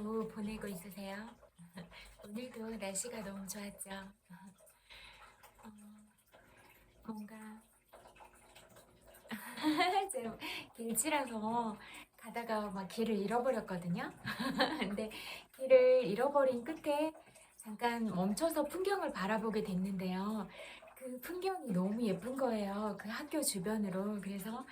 오후 보내고 있으세요? 오늘도 날씨가 너무 좋았죠? 어, 뭔가 제가 길치라서 가다가 막 길을 잃어버렸거든요. 근데 길을 잃어버린 끝에 잠깐 멈춰서 풍경을 바라보게 됐는데요. 그 풍경이 너무 예쁜 거예요. 그 학교 주변으로. 그래서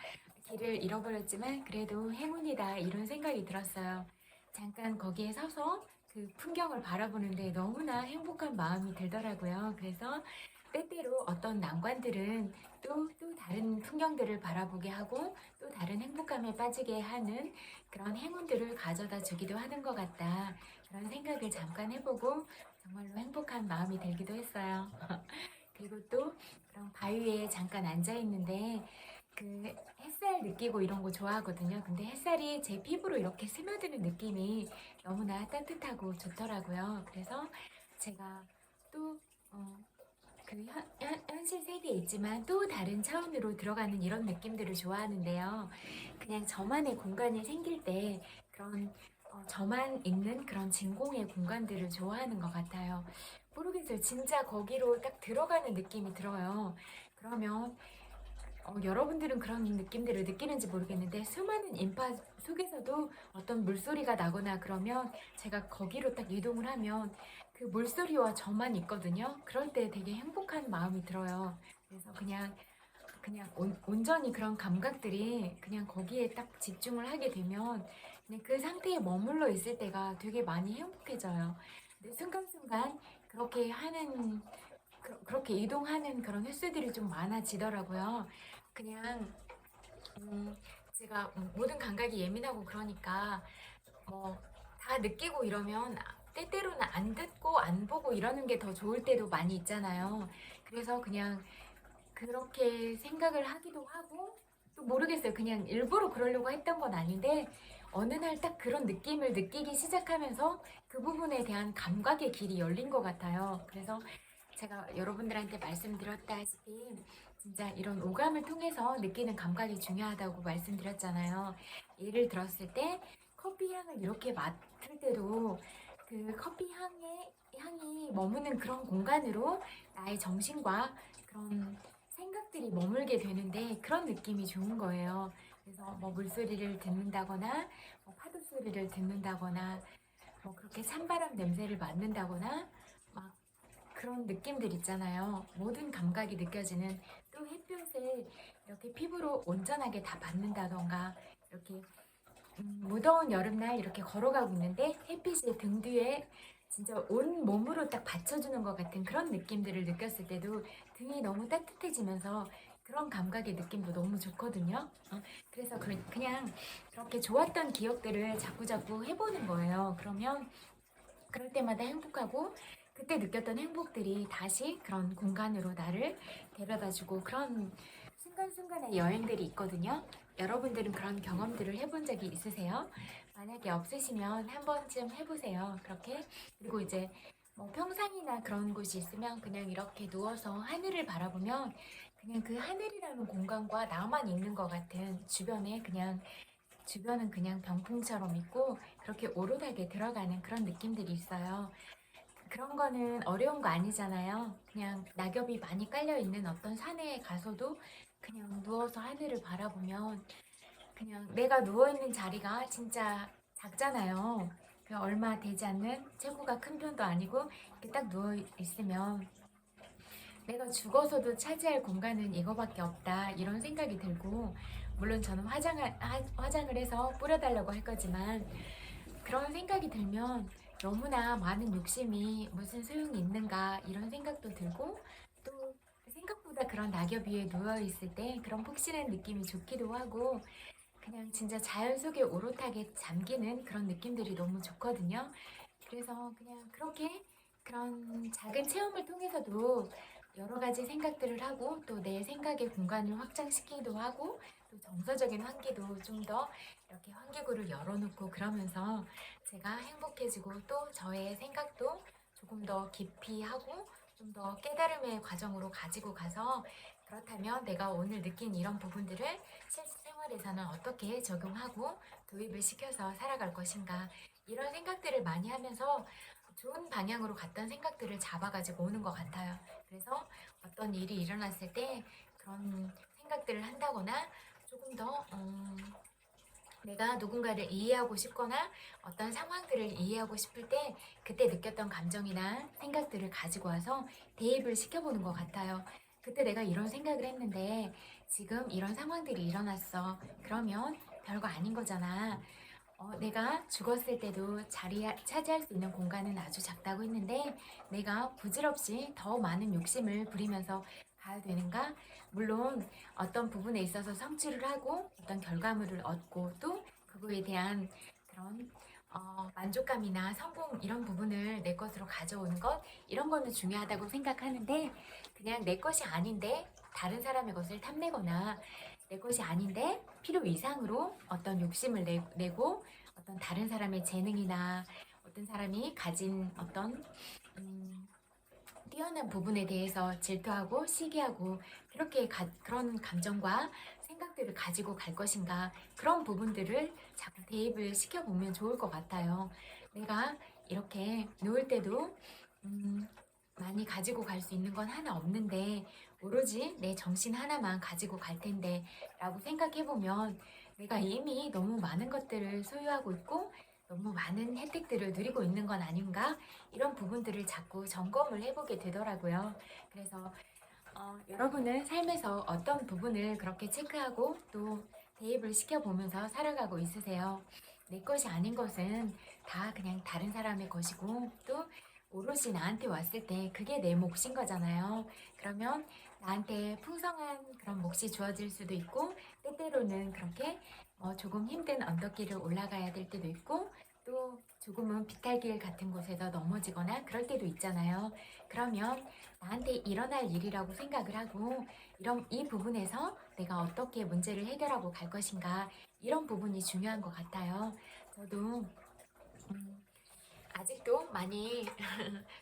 길을 잃어버렸지만 그래도 행운이다 이런 생각이 들었어요. 잠깐 거기에 서서 그 풍경을 바라보는데 너무나 행복한 마음이 들더라고요. 그래서 때때로 어떤 난관들은 또 다른 풍경들을 바라보게 하고 또 다른 행복감에 빠지게 하는 그런 행운들을 가져다 주기도 하는 것 같다. 그런 생각을 잠깐 해보고 정말로 행복한 마음이 들기도 했어요. 그리고 또 그런 바위에 잠깐 앉아 있는데 그 햇살 느끼고 이런 거 좋아하거든요. 근데 햇살이 제 피부로 이렇게 스며드는 느낌이 너무나 따뜻하고 좋더라고요. 그래서 제가 또 그 현실 세계에 있지만 또 다른 차원으로 들어가는 이런 느낌들을 좋아하는데요. 그냥 저만의 공간이 생길 때 그런 저만 있는 그런 진공의 공간들을 좋아하는 것 같아요. 모르겠어요. 진짜 거기로 딱 들어가는 느낌이 들어요. 그러면 여러분들은 그런 느낌들을 느끼는지 모르겠는데 수많은 인파 속에서도 어떤 물소리가 나거나 그러면 제가 거기로 딱 이동을 하면 그 물소리와 저만 있거든요. 그럴 때 되게 행복한 마음이 들어요. 그래서 그냥 온전히 그런 감각들이 그냥 거기에 딱 집중을 하게 되면 그냥 그 상태에 머물러 있을 때가 되게 많이 행복해져요. 근데 순간순간 그렇게 하는 그렇게 이동하는 그런 횟수들이 좀 많아지더라고요. 그냥 제가 모든 감각이 예민하고 그러니까 뭐 다 느끼고 이러면 때때로는 안 듣고 안 보고 이러는 게 더 좋을 때도 많이 있잖아요. 그래서 그냥 그렇게 생각을 하기도 하고 또 모르겠어요. 그냥 일부러 그러려고 했던 건 아닌데 어느 날 딱 그런 느낌을 느끼기 시작하면서 그 부분에 대한 감각의 길이 열린 것 같아요. 그래서 제가 여러분들한테 말씀드렸다시피 진짜 이런 오감을 통해서 느끼는 감각이 중요하다고 말씀드렸잖아요. 예를 들었을 때 커피 향을 이렇게 맡을 때도 그 커피 향이 머무는 그런 공간으로 나의 정신과 그런 생각들이 머물게 되는데 그런 느낌이 좋은 거예요. 그래서 뭐 물소리를 듣는다거나 뭐 파도 소리를 듣는다거나 뭐 그렇게 찬바람 냄새를 맡는다거나 막 그런 느낌들 있잖아요. 모든 감각이 느껴지는 또 햇볕을 이렇게 피부로 온전하게 다 받는다던가 이렇게 무더운 여름날 이렇게 걸어가고 있는데 햇빛이 등 뒤에 진짜 온 몸으로 딱 받쳐주는 것 같은 그런 느낌들을 느꼈을 때도 등이 너무 따뜻해지면서 그런 감각의 느낌도 너무 좋거든요. 그래서 그냥 그렇게 좋았던 기억들을 자꾸자꾸 해보는 거예요. 그러면 그럴 때마다 행복하고 그때 느꼈던 행복들이 다시 그런 공간으로 나를 데려다주고 그런 순간순간의 여행들이 있거든요. 여러분들은 그런 경험들을 해본 적이 있으세요? 만약에 없으시면 한 번쯤 해보세요. 그렇게. 그리고 이제 뭐 평상이나 그런 곳이 있으면 그냥 이렇게 누워서 하늘을 바라보면 그냥 그 하늘이라는 공간과 나만 있는 것 같은 주변은 그냥 병풍처럼 있고 그렇게 오롯하게 들어가는 그런 느낌들이 있어요. 그런 거는 어려운 거 아니잖아요. 그냥 낙엽이 많이 깔려 있는 어떤 산에 가서도 그냥 누워서 하늘을 바라보면 그냥 내가 누워 있는 자리가 진짜 작잖아요. 그 얼마 되지 않는 체구가 큰 편도 아니고 이렇게 딱 누워 있으면 내가 죽어서도 차지할 공간은 이거밖에 없다 이런 생각이 들고 물론 저는 화장을 해서 뿌려달라고 할 거지만 그런 생각이 들면 너무나 많은 욕심이 무슨 소용이 있는가 이런 생각도 들고 또 생각보다 그런 낙엽 위에 누워 있을 때 그런 푹신한 느낌이 좋기도 하고 그냥 진짜 자연 속에 오롯하게 잠기는 그런 느낌들이 너무 좋거든요. 그래서 그냥 그렇게 그런 작은 체험을 통해서도 여러 가지 생각들을 하고 또 내 생각의 공간을 확장시키기도 하고 또 정서적인 환기도 좀 더 이렇게 환기구를 열어놓고 그러면서 제가 행복해지고 또 저의 생각도 조금 더 깊이 하고 좀 더 깨달음의 과정으로 가지고 가서 그렇다면 내가 오늘 느낀 이런 부분들을 실생활 생활에서는 어떻게 적용하고 도입을 시켜서 살아갈 것인가 이런 생각들을 많이 하면서 좋은 방향으로 갔던 생각들을 잡아가지고 오는 것 같아요. 그래서 어떤 일이 일어났을 때 그런 생각들을 한다거나 조금 더 내가 누군가를 이해하고 싶거나 어떤 상황들을 이해하고 싶을 때 그때 느꼈던 감정이나 생각들을 가지고 와서 대입을 시켜보는 것 같아요. 그때 내가 이런 생각을 했는데 지금 이런 상황들이 일어났어. 그러면 별거 아닌 거잖아. 내가 죽었을 때도 차지할 수 있는 공간은 아주 작다고 했는데 내가 부질없이 더 많은 욕심을 부리면서 가야 되는가? 물론 어떤 부분에 있어서 성취를 하고 어떤 결과물을 얻고 또 그거에 대한 그런 만족감이나 성공 이런 부분을 내 것으로 가져오는 것 이런 거는 중요하다고 생각하는데 그냥 내 것이 아닌데 다른 사람의 것을 탐내거나 내 것이 아닌데 필요 이상으로 어떤 욕심을 내고 어떤 다른 사람의 재능이나 어떤 사람이 가진 어떤 뛰어난 부분에 대해서 질투하고 시기하고 그런 감정과 생각들을 가지고 갈 것인가 그런 부분들을 자꾸 대입을 시켜보면 좋을 것 같아요. 내가 이렇게 놓을 때도 많이 가지고 갈 수 있는 건 하나 없는데 오로지 내 정신 하나만 가지고 갈 텐데 라고 생각해보면 내가 이미 너무 많은 것들을 소유하고 있고 너무 많은 혜택들을 누리고 있는 건 아닌가 이런 부분들을 자꾸 점검을 해보게 되더라고요. 그래서 여러분은 삶에서 어떤 부분을 그렇게 체크하고 또 대입을 시켜보면서 살아가고 있으세요? 내 것이 아닌 것은 다 그냥 다른 사람의 것이고 또 오롯이 나한테 왔을 때 그게 내 몫인 거잖아요. 그러면 나한테 풍성한 그런 몫이 주어질 수도 있고 때때로는 그렇게 조금 힘든 언덕길을 올라가야 될 때도 있고 또 조금은 비탈길 같은 곳에서 넘어지거나 그럴 때도 있잖아요. 그러면 나한테 일어날 일이라고 생각을 하고 이 부분에서 내가 어떻게 문제를 해결하고 갈 것인가 이런 부분이 중요한 것 같아요. 저도 아직도 많이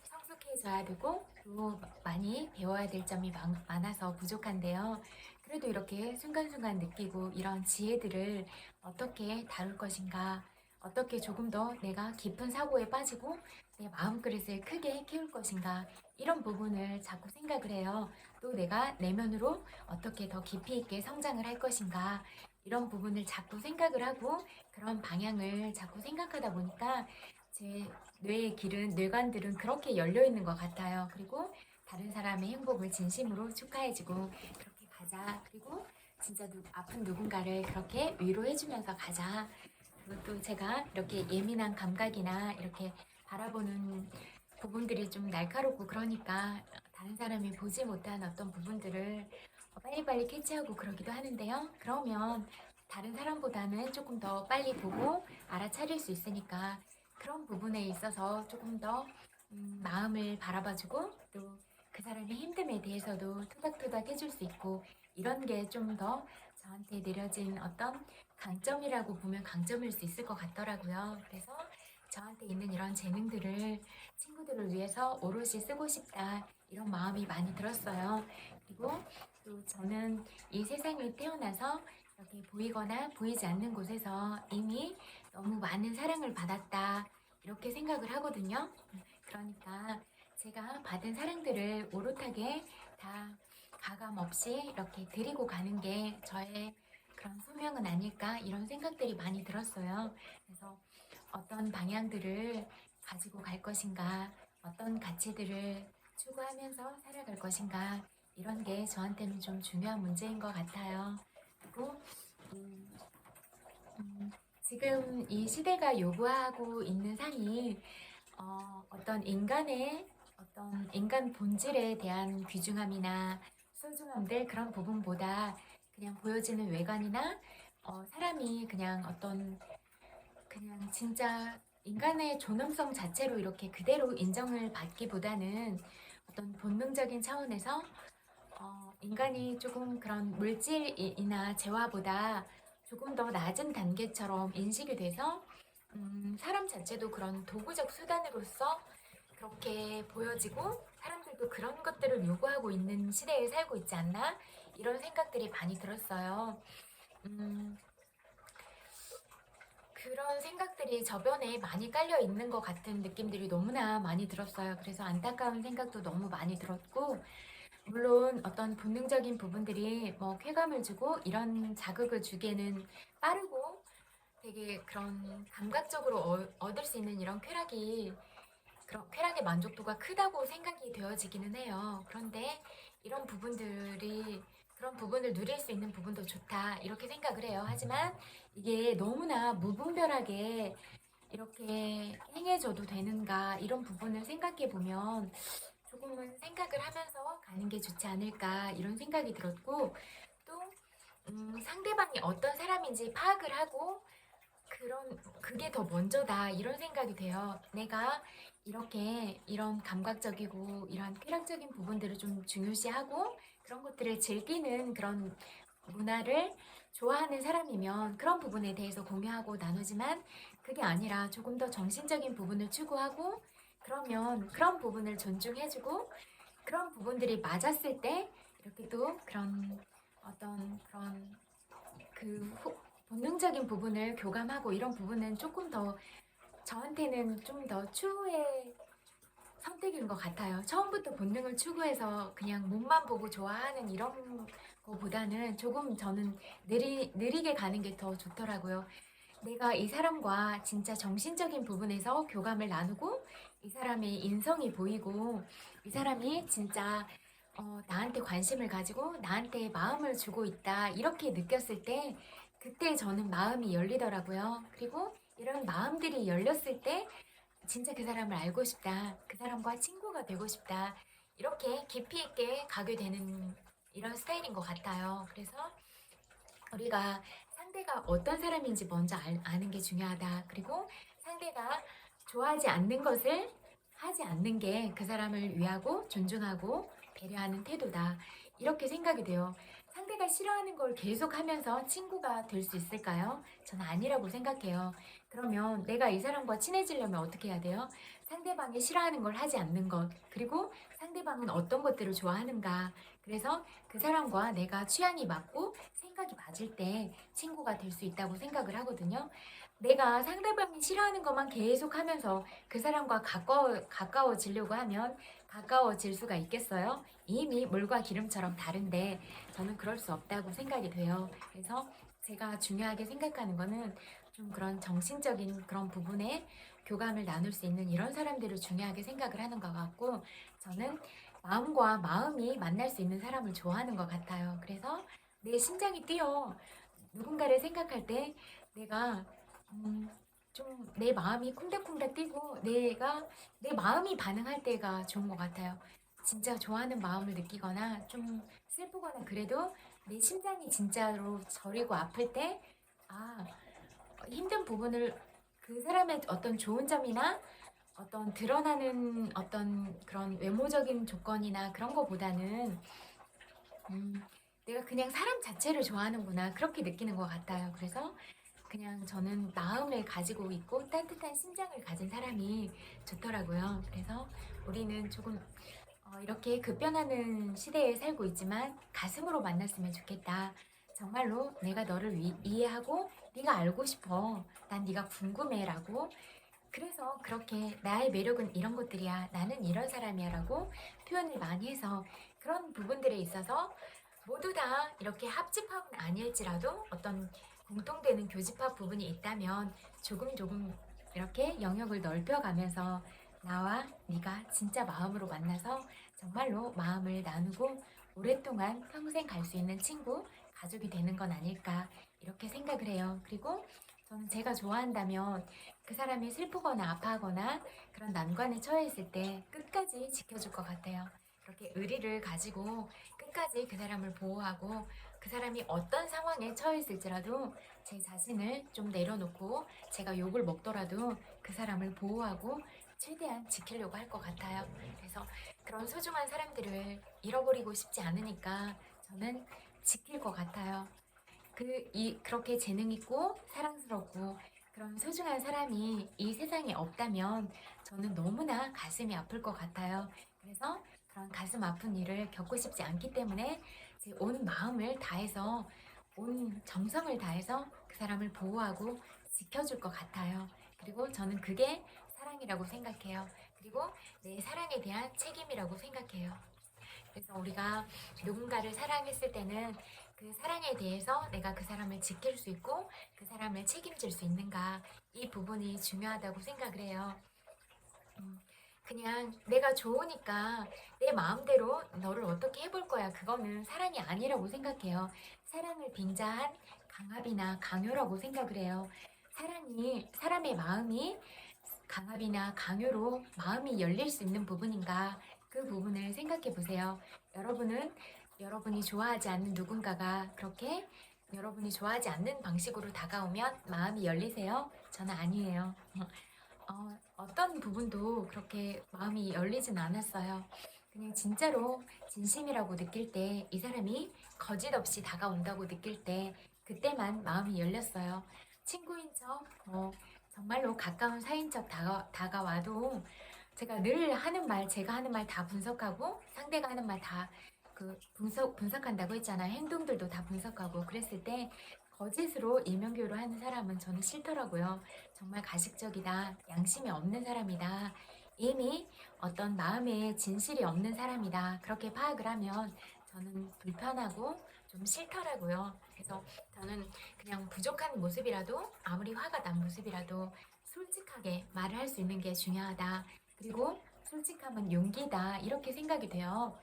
성숙해져야 되고 또 많이 배워야 될 점이 많아서 부족한데요. 그래도 이렇게 순간순간 느끼고 이런 지혜들을 어떻게 다룰 것인가, 어떻게 조금 더 내가 깊은 사고에 빠지고 내 마음그릇을 크게 키울 것인가, 이런 부분을 자꾸 생각을 해요. 또 내가 내면으로 어떻게 더 깊이 있게 성장을 할 것인가, 이런 부분을 자꾸 생각을 하고 그런 방향을 자꾸 생각하다 보니까 제 뇌의 길은, 뇌관들은 그렇게 열려 있는 것 같아요. 그리고 다른 사람의 행복을 진심으로 축하해주고 그렇게 가자. 그리고 진짜 아픈 누군가를 그렇게 위로해주면서 가자. 그리고 또 제가 이렇게 예민한 감각이나 이렇게 바라보는 부분들이 좀 날카롭고 그러니까 다른 사람이 보지 못한 어떤 부분들을 빨리빨리 캐치하고 그러기도 하는데요. 그러면 다른 사람보다는 조금 더 빨리 보고 알아차릴 수 있으니까 그런 부분에 있어서 조금 더 마음을 바라봐주고 또 그 사람의 힘듦에 대해서도 토닥토닥 해줄 수 있고 이런 게 좀 더 저한테 내려진 어떤 강점이라고 보면 강점일 수 있을 것 같더라고요. 그래서 저한테 있는 이런 재능들을 친구들을 위해서 오롯이 쓰고 싶다 이런 마음이 많이 들었어요. 그리고 또 저는 이 세상에 태어나서 이렇게 보이거나 보이지 않는 곳에서 이미 너무 많은 사랑을 받았다 이렇게 생각을 하거든요. 그러니까 제가 받은 사랑들을 오롯하게 다 가감 없이 이렇게 드리고 가는 게 저의 그런 소명은 아닐까 이런 생각들이 많이 들었어요. 그래서 어떤 방향들을 가지고 갈 것인가, 어떤 가치들을 추구하면서 살아갈 것인가, 이런 게 저한테는 좀 중요한 문제인 것 같아요. 그리고 지금 이 시대가 요구하고 있는 상이 어떤 인간의 어떤 인간 본질에 대한 귀중함이나 소중함들 그런 부분보다 그냥 보여지는 외관이나 사람이 그냥 어떤 그냥 진짜 인간의 존엄성 자체로 이렇게 그대로 인정을 받기보다는 어떤 본능적인 차원에서 인간이 조금 그런 물질이나 재화보다 조금 더 낮은 단계처럼 인식이 돼서 사람 자체도 그런 도구적 수단으로서 그렇게 보여지고 사람들도 그런 것들을 요구하고 있는 시대에 살고 있지 않나? 이런 생각들이 많이 들었어요. 음, 그런 생각들이 저변에 많이 깔려 있는 것 같은 느낌들이 너무나 많이 들었어요. 그래서 안타까운 생각도 너무 많이 들었고, 물론 어떤 본능적인 부분들이 뭐 쾌감을 주고 이런 자극을 주기에는 빠르고 되게 그런 감각적으로 얻을 수 있는 이런 그런 쾌락의 만족도가 크다고 생각이 되어지기는 해요. 그런데 이런 부분들이 그런 부분을 누릴 수 있는 부분도 좋다 이렇게 생각을 해요. 하지만 이게 너무나 무분별하게 이렇게 행해져도 되는가 이런 부분을 생각해 보면 조금은 생각을 하면서 가는 게 좋지 않을까 이런 생각이 들었고 또 상대방이 어떤 사람인지 파악을 하고 그게 더 먼저다 이런 생각이 돼요. 내가 이렇게 이런 감각적이고 이런 쾌락적인 부분들을 좀 중요시하고 그런 것들을 즐기는 그런 문화를 좋아하는 사람이면 그런 부분에 대해서 공유하고 나누지만 그게 아니라 조금 더 정신적인 부분을 추구하고 그러면 그런 부분을 존중해주고 그런 부분들이 맞았을 때 이렇게 또 그런 어떤 그런 본능적인 부분을 교감하고 이런 부분은 조금 더 저한테는 좀 더 추후의 선택인 것 같아요. 처음부터 본능을 추구해서 그냥 몸만 보고 좋아하는 이런 거보다는 조금 저는 느리게 가는 게 더 좋더라고요. 내가 이 사람과 진짜 정신적인 부분에서 교감을 나누고 이 사람의 인성이 보이고 이 사람이 진짜 나한테 관심을 가지고 나한테 마음을 주고 있다 이렇게 느꼈을 때 그때 저는 마음이 열리더라고요. 그리고 이런 마음들이 열렸을 때 진짜 그 사람을 알고 싶다. 그 사람과 친구가 되고 싶다. 이렇게 깊이 있게 가게 되는 이런 스타일인 것 같아요. 그래서 우리가 상대가 어떤 사람인지 먼저 아는 게 중요하다. 그리고 상대가 좋아하지 않는 것을 하지 않는 게 그 사람을 위하고 존중하고 배려하는 태도다. 이렇게 생각이 돼요. 상대가 싫어하는 걸 계속 하면서 친구가 될 수 있을까요? 저는 아니라고 생각해요. 그러면 내가 이 사람과 친해지려면 어떻게 해야 돼요? 상대방이 싫어하는 걸 하지 않는 것, 그리고 상대방은 어떤 것들을 좋아하는가. 그래서 그 사람과 내가 취향이 맞고 생각이 맞을 때 친구가 될 수 있다고 생각을 하거든요. 내가 상대방이 싫어하는 것만 계속 하면서 그 사람과 가까워지려고 하면 가까워질 수가 있겠어요? 이미 물과 기름처럼 다른데 저는 그럴 수 없다고 생각이 돼요. 그래서 제가 중요하게 생각하는 거는 좀 그런 정신적인 그런 부분에 교감을 나눌 수 있는 이런 사람들을 중요하게 생각을 하는 것 같고 저는 마음과 마음이 만날 수 있는 사람을 좋아하는 것 같아요. 그래서 내 심장이 뛰어. 누군가를 생각할 때 내가 좀 내 마음이 콩닥콩닥 뛰고 내 마음이 반응할 때가 좋은 것 같아요. 진짜 좋아하는 마음을 느끼거나 좀 슬프거나 그래도 내 심장이 진짜로 저리고 아플 때 아, 힘든 부분을 그 사람의 어떤 좋은 점이나 어떤 드러나는 어떤 그런 외모적인 조건이나 그런 거보다는 음, 내가 그냥 사람 자체를 좋아하는구나 그렇게 느끼는 것 같아요. 그래서 그냥 저는 마음을 가지고 있고 따뜻한 심장을 가진 사람이 좋더라고요. 그래서 우리는 조금 이렇게 급변하는 시대에 살고 있지만 가슴으로 만났으면 좋겠다. 정말로 내가 너를 이해하고 네가 알고 싶어. 난 네가 궁금해라고. 그래서 그렇게 나의 매력은 이런 것들이야. 나는 이런 사람이야라고 표현을 많이 해서 그런 부분들에 있어서 모두 다 이렇게 합집합은 아닐지라도 어떤 공통되는 교집합 부분이 있다면 조금 조금 이렇게 영역을 넓혀가면서 나와 네가 진짜 마음으로 만나서 정말로 마음을 나누고 오랫동안 평생 갈 수 있는 친구, 가족이 되는 건 아닐까 이렇게 생각을 해요. 그리고 저는 제가 좋아한다면 그 사람이 슬프거나 아파하거나 그런 난관에 처해 있을 때 끝까지 지켜줄 것 같아요. 그렇게 의리를 가지고 끝까지 그 사람을 보호하고 그 사람이 어떤 상황에 처해 있을지라도 제 자신을 좀 내려놓고 제가 욕을 먹더라도 그 사람을 보호하고 최대한 지키려고 할 것 같아요. 그래서 그런 소중한 사람들을 잃어버리고 싶지 않으니까 저는 지킬 것 같아요. 그렇게 재능 있고 사랑스럽고 그런 소중한 사람이 이 세상에 없다면 저는 너무나 가슴이 아플 것 같아요. 그래서 그런 가슴 아픈 일을 겪고 싶지 않기 때문에 제 온 마음을 다해서 온 정성을 다해서 그 사람을 보호하고 지켜줄 것 같아요. 그리고 저는 그게 사랑이라고 생각해요. 그리고 내 사랑에 대한 책임이라고 생각해요. 그래서 우리가 누군가를 사랑했을 때는 그 사랑에 대해서 내가 그 사람을 지킬 수 있고 그 사람을 책임질 수 있는가, 이 부분이 중요하다고 생각을 해요. 음, 그냥 내가 좋으니까 내 마음대로 너를 어떻게 해볼 거야. 그거는 사랑이 아니라고 생각해요. 사랑을 빙자한 강압이나 강요라고 생각을 해요. 사람의 마음이 강압이나 강요로 마음이 열릴 수 있는 부분인가, 그 부분을 생각해 보세요. 여러분은 여러분이 좋아하지 않는 누군가가 그렇게 여러분이 좋아하지 않는 방식으로 다가오면 마음이 열리세요? 저는 아니에요. 어떤 부분도 그렇게 마음이 열리진 않았어요. 그냥 진짜로 진심이라고 느낄 때, 이 사람이 거짓 없이 다가온다고 느낄 때, 그때만 마음이 열렸어요. 친구인 척, 정말로 가까운 사이인 척 다가와도 제가 늘 하는 말, 제가 하는 말 다 분석하고 상대가 하는 말 다 분석한다고 했잖아요. 행동들도 다 분석하고 그랬을 때 거짓으로 일면교로 하는 사람은 저는 싫더라고요. 정말 가식적이다, 양심이 없는 사람이다, 이미 어떤 마음에 진실이 없는 사람이다, 그렇게 파악을 하면 저는 불편하고 좀 싫더라고요. 그래서 저는 그냥 부족한 모습이라도, 아무리 화가 난 모습이라도 솔직하게 말을 할 수 있는 게 중요하다. 그리고 솔직함은 용기다, 이렇게 생각이 돼요.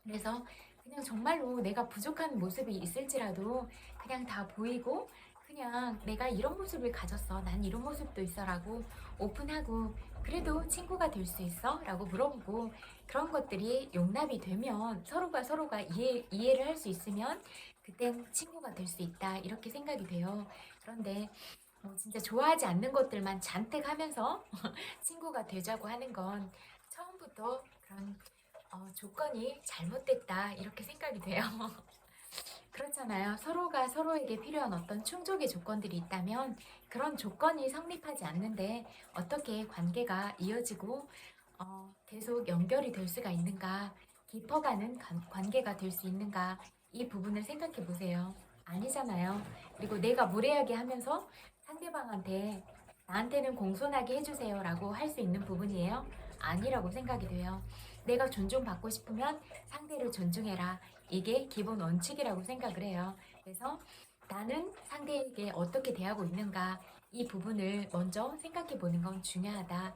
그래서 그냥 정말로 내가 부족한 모습이 있을지라도 그냥 다 보이고, 그냥 내가 이런 모습을 가졌어, 난 이런 모습도 있어 라고 오픈하고, 그래도 친구가 될 수 있어? 라고 물어보고, 그런 것들이 용납이 되면 서로가 이해를 할 수 있으면 그땐 친구가 될 수 있다, 이렇게 생각이 돼요. 그런데 진짜 좋아하지 않는 것들만 잔뜩 하면서 친구가 되자고 하는 건 처음부터 그런 조건이 잘못됐다, 이렇게 생각이 돼요. 그렇잖아요. 서로가 서로에게 필요한 어떤 충족의 조건들이 있다면 그런 조건이 성립하지 않는데 어떻게 관계가 이어지고 계속 연결이 될 수가 있는가, 깊어가는 관계가 될 수 있는가, 이 부분을 생각해 보세요. 아니잖아요. 그리고 내가 무례하게 하면서 상대방한테 나한테는 공손하게 해주세요 라고 할 수 있는 부분이에요? 아니라고 생각이 돼요. 내가 존중받고 싶으면 상대를 존중해라. 이게 기본 원칙이라고 생각을 해요. 그래서 나는 상대에게 어떻게 대하고 있는가, 이 부분을 먼저 생각해 보는 건 중요하다,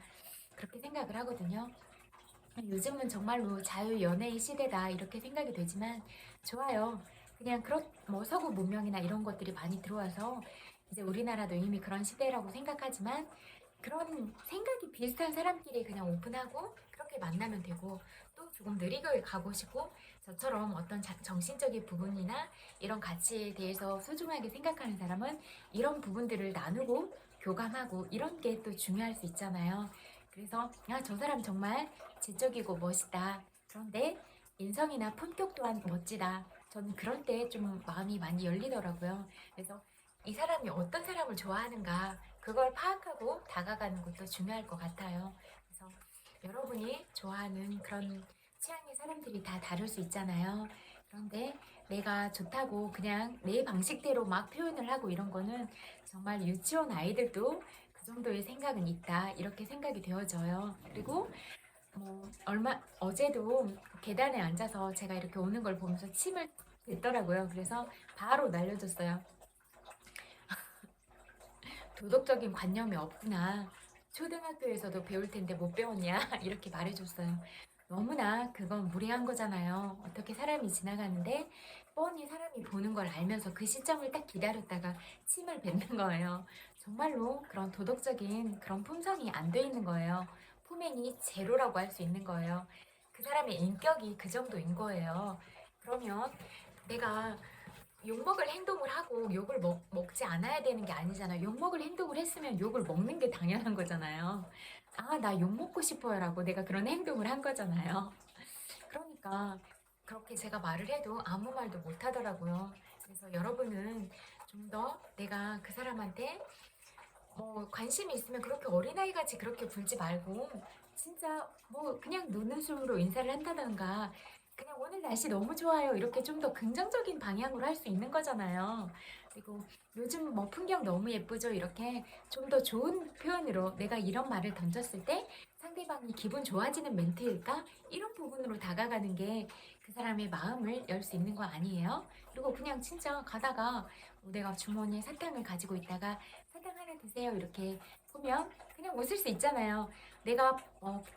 그렇게 생각을 하거든요. 요즘은 정말로 자유 연애의 시대다, 이렇게 생각이 되지만 좋아요. 그냥 서구 문명이나 이런 것들이 많이 들어와서 이제 우리나라도 이미 그런 시대라고 생각하지만, 그런 생각이 비슷한 사람끼리 그냥 오픈하고 그렇게 만나면 되고, 또 조금 느리게 가보시고 저처럼 어떤 정신적인 부분이나 이런 가치에 대해서 소중하게 생각하는 사람은 이런 부분들을 나누고 교감하고, 이런 게 또 중요할 수 있잖아요. 그래서 저 사람 정말 지적이고 멋있다, 그런데 인성이나 품격 또한 멋지다, 저는 그럴 때 좀 마음이 많이 열리더라고요. 그래서 이 사람이 어떤 사람을 좋아하는가, 그걸 파악하고 다가가는 것도 중요할 것 같아요. 그래서 여러분이 좋아하는 그런 취향의 사람들이 다 다를 수 있잖아요. 그런데 내가 좋다고 그냥 내 방식대로 막 표현을 하고 이런 거는 정말 유치원 아이들도 그 정도의 생각은 있다, 이렇게 생각이 되어져요. 그리고 어제도 계단에 앉아서 제가 이렇게 오는 걸 보면서 침을 뱉더라고요. 그래서 바로 날려줬어요. 도덕적인 관념이 없구나. 초등학교에서도 배울 텐데 못 배웠냐? 이렇게 말해줬어요. 너무나 그건 무례한 거잖아요. 어떻게 사람이 지나가는데 뻔히 사람이 보는 걸 알면서 그 시점을 딱 기다렸다가 침을 뱉는 거예요. 정말로 그런 도덕적인 그런 품성이 안 돼 있는 거예요. 품행이 제로라고 할 수 있는 거예요. 그 사람의 인격이 그 정도인 거예요. 그러면 내가 욕먹을 행동을 하고 욕을 먹지 않아야 되는 게 아니잖아요. 욕먹을 행동을 했으면 욕을 먹는 게 당연한 거잖아요. 아, 나 욕 먹고 싶어요 라고 내가 그런 행동을 한 거잖아요. 그러니까 그렇게 제가 말을 해도 아무 말도 못 하더라고요. 그래서 여러분은 좀 더 내가 그 사람한테 관심이 있으면 그렇게 어린아이 같이 그렇게 굴지 말고, 진짜 그냥 눈웃음으로 인사를 한다던가, 그냥 오늘 날씨 너무 좋아요. 이렇게 좀 더 긍정적인 방향으로 할 수 있는 거잖아요. 그리고 요즘 뭐 풍경 너무 예쁘죠? 이렇게 좀 더 좋은 표현으로 내가 이런 말을 던졌을 때 상대방이 기분 좋아지는 멘트일까? 이런 부분으로 다가가는 게 그 사람의 마음을 열 수 있는 거 아니에요? 그리고 그냥 진짜 가다가 내가 주머니에 사탕을 가지고 있다가 사탕 하나 드세요. 이렇게 보면 그냥 웃을 수 있잖아요. 내가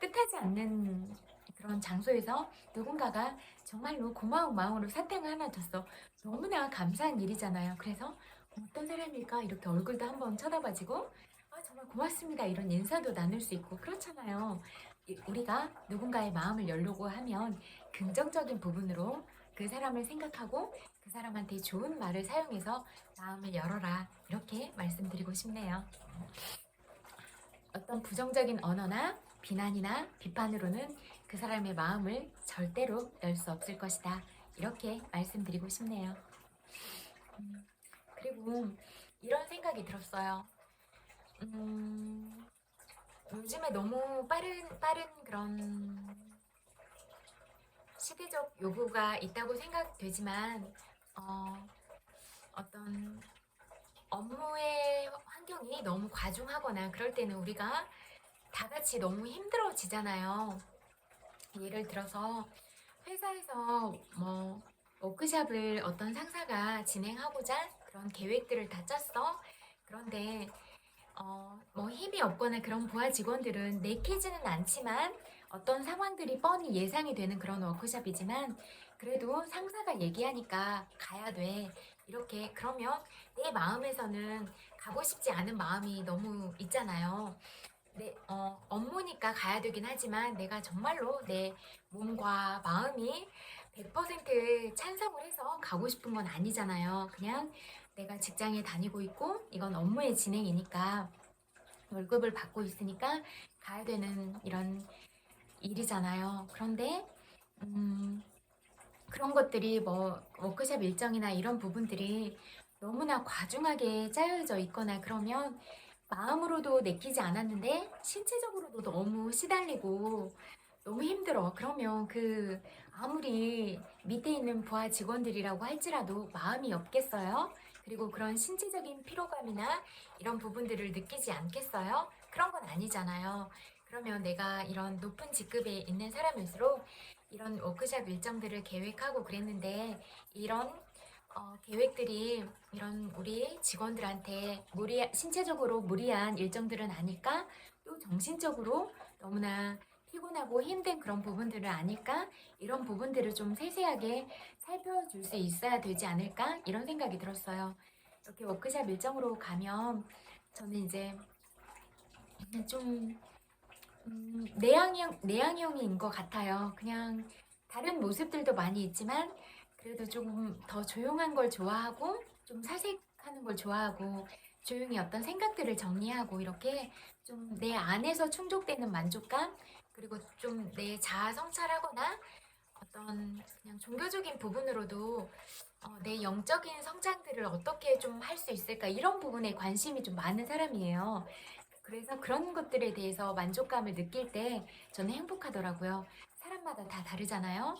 뜻하지 않는 그런 장소에서 누군가가 정말로 고마운 마음으로 사탕을 하나 줬어. 너무나 감사한 일이잖아요. 그래서 어떤 사람일까? 이렇게 얼굴도 한번 쳐다봐지고, 아, 정말 고맙습니다. 이런 인사도 나눌 수 있고, 그렇잖아요. 우리가 누군가의 마음을 열려고 하면 긍정적인 부분으로 그 사람을 생각하고 그 사람한테 좋은 말을 사용해서 마음을 열어라. 이렇게 말씀드리고 싶네요. 어떤 부정적인 언어나 비난이나 비판으로는 그 사람의 마음을 절대로 열 수 없을 것이다. 이렇게 말씀드리고 싶네요. 그리고 이런 생각이 들었어요. 요즘에 너무 빠른 그런 시대적 요구가 있다고 생각되지만, 어떤 업무의 환경이 너무 과중하거나 그럴 때는 우리가 다 같이 너무 힘들어지잖아요. 예를 들어서 회사에서 뭐 워크샵을 어떤 상사가 진행하고자 그런 계획들을 다 짰어. 그런데 뭐 힘이 없거나 그런 부하 직원들은 내키지는 않지만 어떤 상황들이 뻔히 예상이 되는 그런 워크숍이지만 그래도 상사가 얘기하니까 가야 돼. 이렇게 그러면 내 마음에서는 가고 싶지 않은 마음이 너무 있잖아요. 업무니까 가야 되긴 하지만 내가 정말로 내 몸과 마음이 100% 찬성을 해서 가고 싶은 건 아니잖아요. 그냥 내가 직장에 다니고 있고 이건 업무의 진행이니까 월급을 받고 있으니까 가야 되는 이런 일이잖아요. 그런데 그런 것들이 뭐 워크숍 일정이나 이런 부분들이 너무나 과중하게 짜여져 있거나 그러면 마음으로도 내키지 않았는데 신체적으로도 너무 시달리고 너무 힘들어. 그러면 그 아무리 밑에 있는 부하 직원들이라고 할지라도 마음이 없겠어요? 그리고 그런 신체적인 피로감이나 이런 부분들을 느끼지 않겠어요? 그런 건 아니잖아요. 그러면 내가 이런 높은 직급에 있는 사람일수록 이런 워크숍 일정들을 계획하고 그랬는데 이런 계획들이 이런 우리 직원들한테 신체적으로 무리한 일정들은 아닐까? 또 정신적으로 너무나 피곤하고 힘든 그런 부분들을 아닐까? 이런 부분들을 좀 세세하게 살펴줄 수 있어야 되지 않을까? 이런 생각이 들었어요. 이렇게 워크숍 일정으로 가면 저는 이제 좀 내향형인 것 같아요. 그냥 다른 모습들도 많이 있지만 그래도 조금 더 조용한 걸 좋아하고 좀 사색하는 걸 좋아하고 조용히 어떤 생각들을 정리하고 이렇게 좀 내 안에서 충족되는 만족감 그리고 좀 내 자아 성찰하거나 어떤 그냥 종교적인 부분으로도 내 영적인 성장들을 어떻게 좀 할 수 있을까 이런 부분에 관심이 좀 많은 사람이에요. 그래서 그런 것들에 대해서 만족감을 느낄 때 저는 행복하더라고요. 사람마다 다 다르잖아요.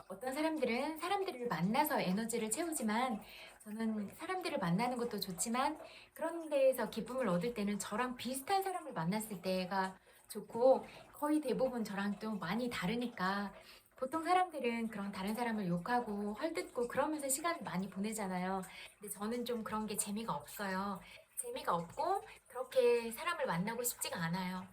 어떤 사람들은 사람들을 만나서 에너지를 채우지만 저는 사람들을 만나는 것도 좋지만 그런 데에서 기쁨을 얻을 때는 저랑 비슷한 사람을 만났을 때가 좋고 거의 대부분 저랑 좀 많이 다르니까 보통 사람들은 그런 다른 사람을 욕하고 헐뜯고 그러면서 시간을 많이 보내잖아요. 근데 저는 좀 그런 게 재미가 없어요. 재미가 없고 그렇게 사람을 만나고 싶지가 않아요.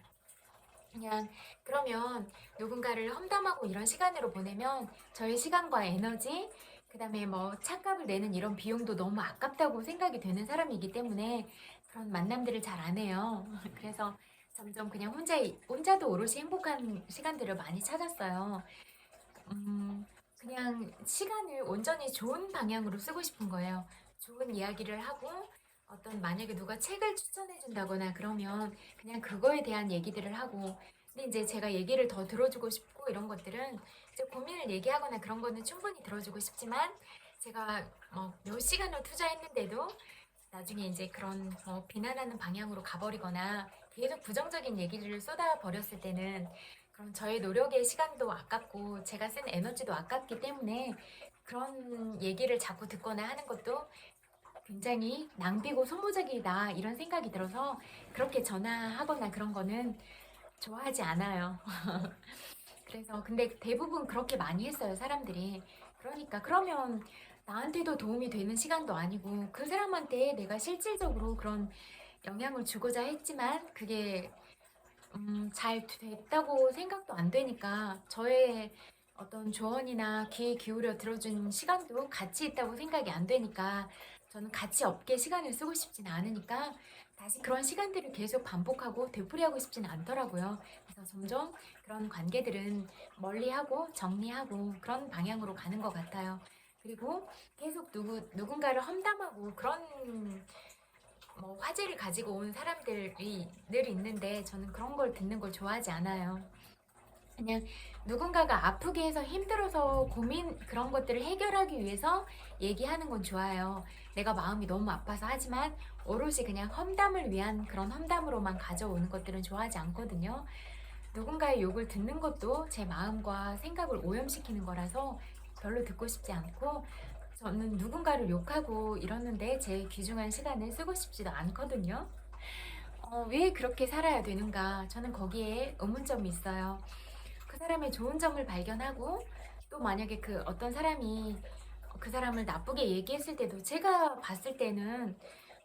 그냥 그러면 누군가를 험담하고 이런 시간으로 보내면 저의 시간과 에너지, 그다음에 뭐 차값을 내는 이런 비용도 너무 아깝다고 생각이 되는 사람이기 때문에 그런 만남들을 잘 안 해요. 그래서 점점 그냥 혼자도 오롯이 행복한 시간들을 많이 찾았어요. 그냥 시간을 온전히 좋은 방향으로 쓰고 싶은 거예요. 좋은 이야기를 하고 어떤 만약에 누가 책을 추천해 준다거나 그러면 그냥 그거에 대한 얘기들을 하고 근데 이제 제가 얘기를 더 들어주고 싶고 이런 것들은 이제 고민을 얘기하거나 그런 거는 충분히 들어주고 싶지만 제가 몇 시간을 투자했는데도 나중에 이제 그런 비난하는 방향으로 가버리거나 계속 부정적인 얘기를 쏟아 버렸을 때는 그럼 저의 노력의 시간도 아깝고 제가 쓴 에너지도 아깝기 때문에 그런 얘기를 자꾸 듣거나 하는 것도 굉장히 낭비고 소모적이다 이런 생각이 들어서 그렇게 전화하거나 그런 거는 좋아하지 않아요. 그래서 근데 대부분 그렇게 많이 했어요, 사람들이. 그러니까 그러면 나한테도 도움이 되는 시간도 아니고 그 사람한테 내가 실질적으로 그런 영향을 주고자 했지만 그게 잘 됐다고 생각도 안 되니까 저의 어떤 조언이나 귀 기울여 들어준 시간도 가치 있다고 생각이 안 되니까 저는 가치 없게 시간을 쓰고 싶지는 않으니까 다시 그런 시간들을 계속 반복하고 되풀이하고 싶지는 않더라고요. 그래서 점점 그런 관계들은 멀리하고 정리하고 그런 방향으로 가는 것 같아요. 그리고 계속 누군가를 험담하고 그런 뭐 화제를 가지고 온 사람들이 늘 있는데 저는 그런 걸 듣는 걸 좋아하지 않아요. 그냥 누군가가 아프게 해서 힘들어서 고민 그런 것들을 해결하기 위해서 얘기하는 건 좋아요. 내가 마음이 너무 아파서 하지만 오롯이 그냥 험담을 위한 그런 험담으로만 가져오는 것들은 좋아하지 않거든요. 누군가의 욕을 듣는 것도 제 마음과 생각을 오염시키는 거라서 별로 듣고 싶지 않고 저는 누군가를 욕하고 이러는데 제 귀중한 시간을 쓰고 싶지도 않거든요. 왜 그렇게 살아야 되는가? 저는 거기에 의문점이 있어요. 그 사람의 좋은 점을 발견하고 또 만약에 그 어떤 사람이 그 사람을 나쁘게 얘기했을 때도 제가 봤을 때는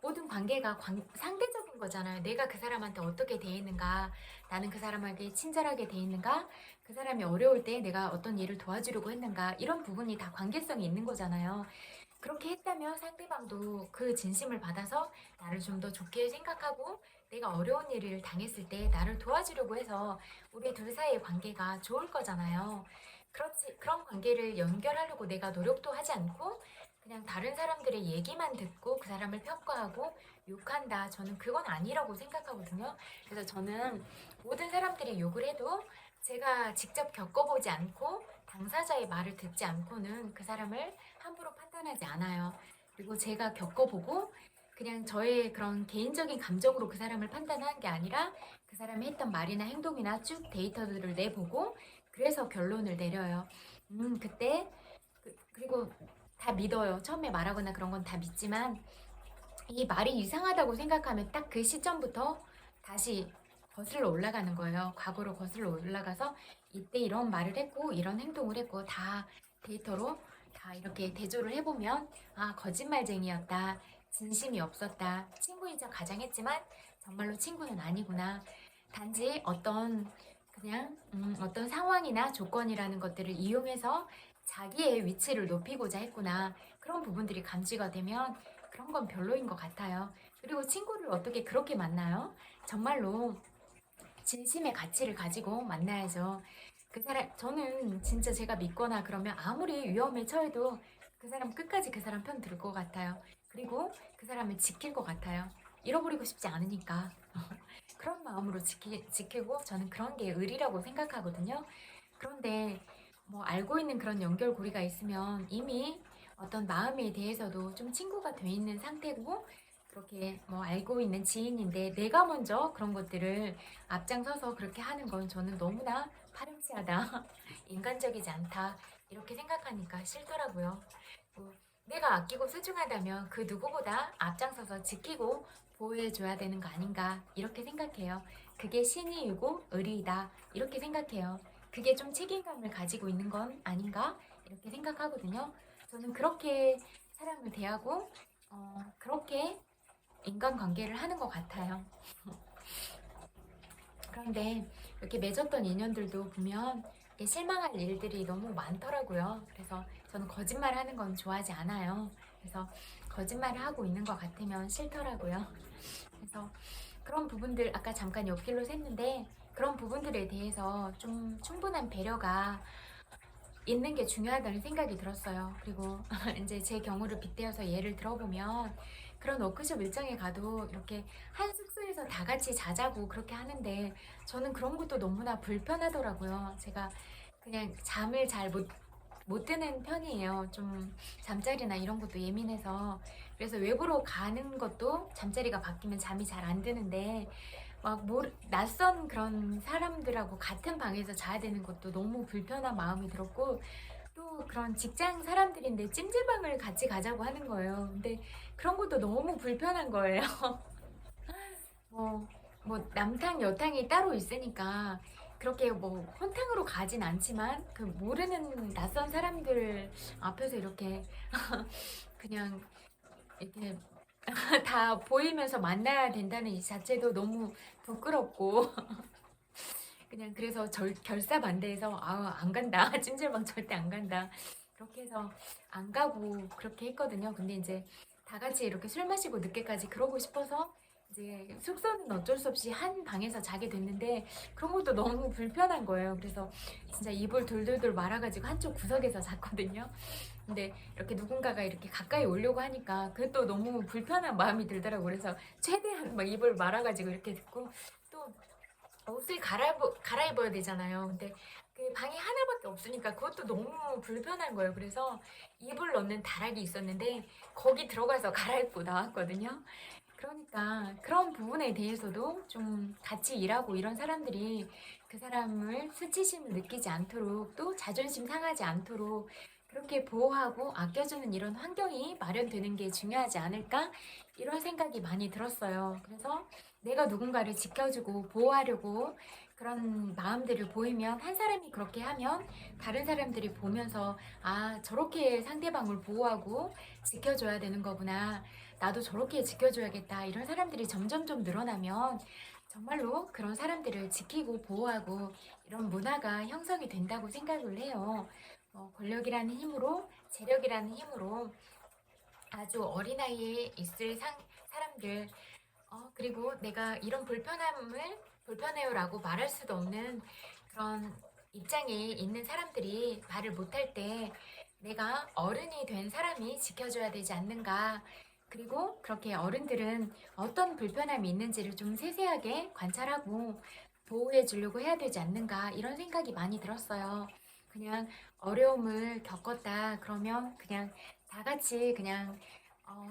모든 관계가 상대적인 거잖아요. 내가 그 사람한테 어떻게 대했는가, 나는 그 사람에게 친절하게 대했는가, 그 사람이 어려울 때 내가 어떤 일을 도와주려고 했는가, 이런 부분이 다 관계성이 있는 거잖아요. 그렇게 했다면 상대방도 그 진심을 받아서 나를 좀 더 좋게 생각하고 내가 어려운 일을 당했을 때 나를 도와주려고 해서 우리 둘 사이의 관계가 좋을 거잖아요. 그렇지, 그런 관계를 연결하려고 내가 노력도 하지 않고 그냥 다른 사람들의 얘기만 듣고 그 사람을 평가하고 욕한다. 저는 그건 아니라고 생각하거든요. 그래서 저는 모든 사람들이 욕을 해도 제가 직접 겪어보지 않고 당사자의 말을 듣지 않고는 그 사람을 함부로 판단하지 않아요. 그리고 제가 겪어보고 그냥 저의 그런 개인적인 감정으로 그 사람을 판단하는 게 아니라 그 사람이 했던 말이나 행동이나 쭉 데이터들을 내보고 그래서 결론을 내려요. 그때 그리고 다 믿어요. 처음에 말하거나 그런 건 다 믿지만 이 말이 이상하다고 생각하면 딱 그 시점부터 다시 거슬러 올라가는 거예요. 과거로 거슬러 올라가서 이때 이런 말을 했고 이런 행동을 했고 다 데이터로 다 이렇게 대조를 해보면 아 거짓말쟁이였다. 진심이 없었다. 친구인 척 가장했지만 정말로 친구는 아니구나. 단지 그냥 어떤 상황이나 조건이라는 것들을 이용해서 자기의 위치를 높이고자 했구나. 그런 부분들이 감지가 되면 그런 건 별로인 것 같아요. 그리고 친구를 어떻게 그렇게 만나요? 정말로 진심의 가치를 가지고 만나야죠. 저는 진짜 제가 믿거나 그러면 아무리 위험에 처해도 그 사람 끝까지 그 사람 편 들 것 같아요. 그리고 그 사람을 지킬 것 같아요. 잃어버리고 싶지 않으니까. 그런 마음으로 지키고 저는 그런 게 의리라고 생각하거든요. 그런데 뭐 알고 있는 그런 연결고리가 있으면 이미 어떤 마음에 대해서도 좀 친구가 돼 있는 상태고 그렇게 뭐 알고 있는 지인인데 내가 먼저 그런 것들을 앞장서서 그렇게 하는 건 저는 너무나 파렴치하다, 인간적이지 않다 이렇게 생각하니까 싫더라고요. 뭐 내가 아끼고 소중하다면 그 누구보다 앞장서서 지키고 보호해줘야 되는 거 아닌가 이렇게 생각해요. 그게 신의이고 의리이다 이렇게 생각해요. 그게 좀 책임감을 가지고 있는 건 아닌가 이렇게 생각하거든요. 저는 그렇게 사람을 대하고 그렇게 인간관계를 하는 것 같아요. 그런데 이렇게 맺었던 인연들도 보면 실망할 일들이 너무 많더라고요. 그래서 저는 거짓말 하는 건 좋아하지 않아요. 그래서 거짓말을 하고 있는 것 같으면 싫더라고요. 그래서 그런 부분들 아까 잠깐 옆길로 샜는데 그런 부분들에 대해서 좀 충분한 배려가 있는 게 중요하다는 생각이 들었어요. 그리고 이제 제 경우를 빗대어서 예를 들어보면 그런 워크숍 일정에 가도 이렇게 한 숙소에서 다 같이 자자고 그렇게 하는데 저는 그런 것도 너무나 불편하더라고요. 제가 그냥 잠을 잘 못 드는 편이에요. 좀 잠자리나 이런 것도 예민해서. 그래서 외부로 가는 것도 잠자리가 바뀌면 잠이 잘 안 드는데 막 낯선 그런 사람들하고 같은 방에서 자야 되는 것도 너무 불편한 마음이 들었고, 또 그런 직장 사람들인데 찜질방을 같이 가자고 하는 거예요. 근데 그런 것도 너무 불편한 거예요. 뭐, 뭐 남탕 여탕이 따로 있으니까 그렇게 뭐 혼탕으로 가진 않지만 그 모르는 낯선 사람들 앞에서 이렇게 그냥 이렇게 다 보이면서 만나야 된다는 이 자체도 너무 부끄럽고 그냥 그래서 결사반대해서 안 간다. 찜질방 절대 안 간다. 그렇게 해서 안 가고 그렇게 했거든요. 근데 이제 다 같이 이렇게 술 마시고 늦게까지 그러고 싶어서 이제 숙소는 어쩔 수 없이 한 방에서 자게 됐는데 그런 것도 너무 불편한 거예요. 그래서 진짜 이불 돌돌돌 말아가지고 한쪽 구석에서 잤거든요. 근데 이렇게 누군가가 이렇게 가까이 오려고 하니까 그것도 너무 불편한 마음이 들더라고요. 그래서 최대한 막 이불 말아가지고 이렇게 듣고 또 옷을 갈아입어야 되잖아요. 근데 그 방이 하나밖에 없으니까 그것도 너무 불편한 거예요. 그래서 이불 넣는 다락이 있었는데 거기 들어가서 갈아입고 나왔거든요. 그러니까 그런 부분에 대해서도 좀 같이 일하고 이런 사람들이 그 사람을 수치심을 느끼지 않도록 또 자존심 상하지 않도록 그렇게 보호하고 아껴주는 이런 환경이 마련되는 게 중요하지 않을까? 이런 생각이 많이 들었어요. 그래서 내가 누군가를 지켜주고 보호하려고 그런 마음들을 보이면 한 사람이 그렇게 하면 다른 사람들이 보면서 아, 저렇게 상대방을 보호하고 지켜줘야 되는 거구나. 나도 저렇게 지켜줘야겠다. 이런 사람들이 점점점 늘어나면 정말로 그런 사람들을 지키고 보호하고 이런 문화가 형성이 된다고 생각을 해요. 권력이라는 힘으로, 재력이라는 힘으로 아주 어린아이에 있을 사람들, 그리고 내가 이런 불편해요라고 말할 수도 없는 그런 입장에 있는 사람들이 말을 못할 때 내가 어른이 된 사람이 지켜줘야 되지 않는가. 그리고 그렇게 어른들은 어떤 불편함이 있는지를 좀 세세하게 관찰하고 보호해 주려고 해야 되지 않는가. 이런 생각이 많이 들었어요. 그냥 어려움을 겪었다. 그러면 그냥 다 같이 그냥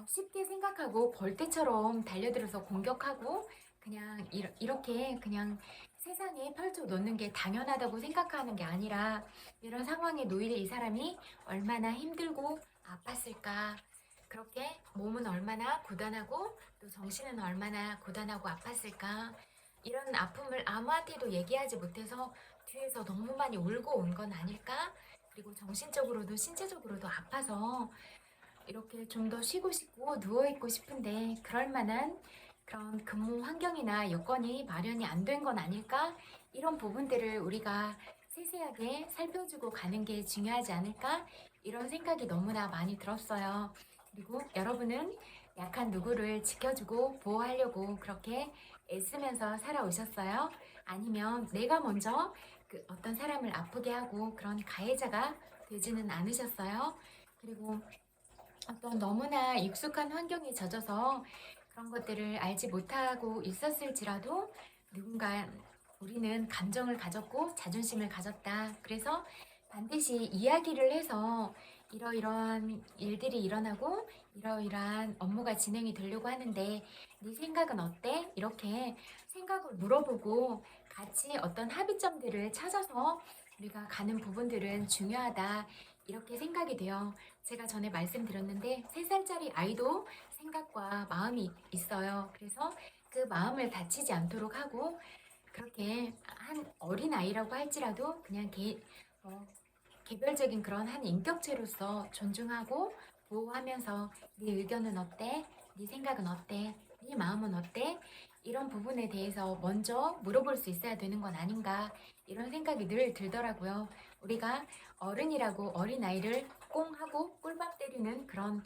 쉽게 생각하고 벌떼처럼 달려들어서 공격하고 그냥 이렇게 그냥 세상에 펼쳐 놓는 게 당연하다고 생각하는 게 아니라 이런 상황에 놓일 이 사람이 얼마나 힘들고 아팠을까. 그렇게 몸은 얼마나 고단하고 또 정신은 얼마나 고단하고 아팠을까. 이런 아픔을 아무한테도 얘기하지 못해서 뒤에서 너무 많이 울고 온 건 아닐까? 그리고 정신적으로도 신체적으로도 아파서 이렇게 좀 더 쉬고 싶고 누워있고 싶은데 그럴 만한 그런 근무 환경이나 여건이 마련이 안 된 건 아닐까? 이런 부분들을 우리가 세세하게 살펴주고 가는 게 중요하지 않을까? 이런 생각이 너무나 많이 들었어요. 그리고 여러분은 약한 누구를 지켜주고 보호하려고 그렇게 애쓰면서 살아오셨어요? 아니면 내가 먼저 그 어떤 사람을 아프게 하고 그런 가해자가 되지는 않으셨어요? 그리고 어떤 너무나 익숙한 환경에 젖어서 그런 것들을 알지 못하고 있었을지라도 누군가 우리는 감정을 가졌고 자존심을 가졌다. 그래서 반드시 이야기를 해서 이러이러한 일들이 일어나고 이러이러한 업무가 진행이 되려고 하는데 네 생각은 어때? 이렇게 생각을 물어보고 같이 어떤 합의점들을 찾아서 우리가 가는 부분들은 중요하다. 이렇게 생각이 돼요. 제가 전에 말씀드렸는데 3살짜리 아이도 생각과 마음이 있어요. 그래서 그 마음을 다치지 않도록 하고 그렇게 한 어린아이라고 할지라도 그냥 개별적인 그런 한 인격체로서 존중하고 보호하면서 네 의견은 어때? 네 생각은 어때? 네 마음은 어때? 이런 부분에 대해서 먼저 물어볼 수 있어야 되는 건 아닌가 이런 생각이 늘 들더라고요. 우리가 어른이라고 어린아이를 꽁 하고 꿀밤 때리는 그런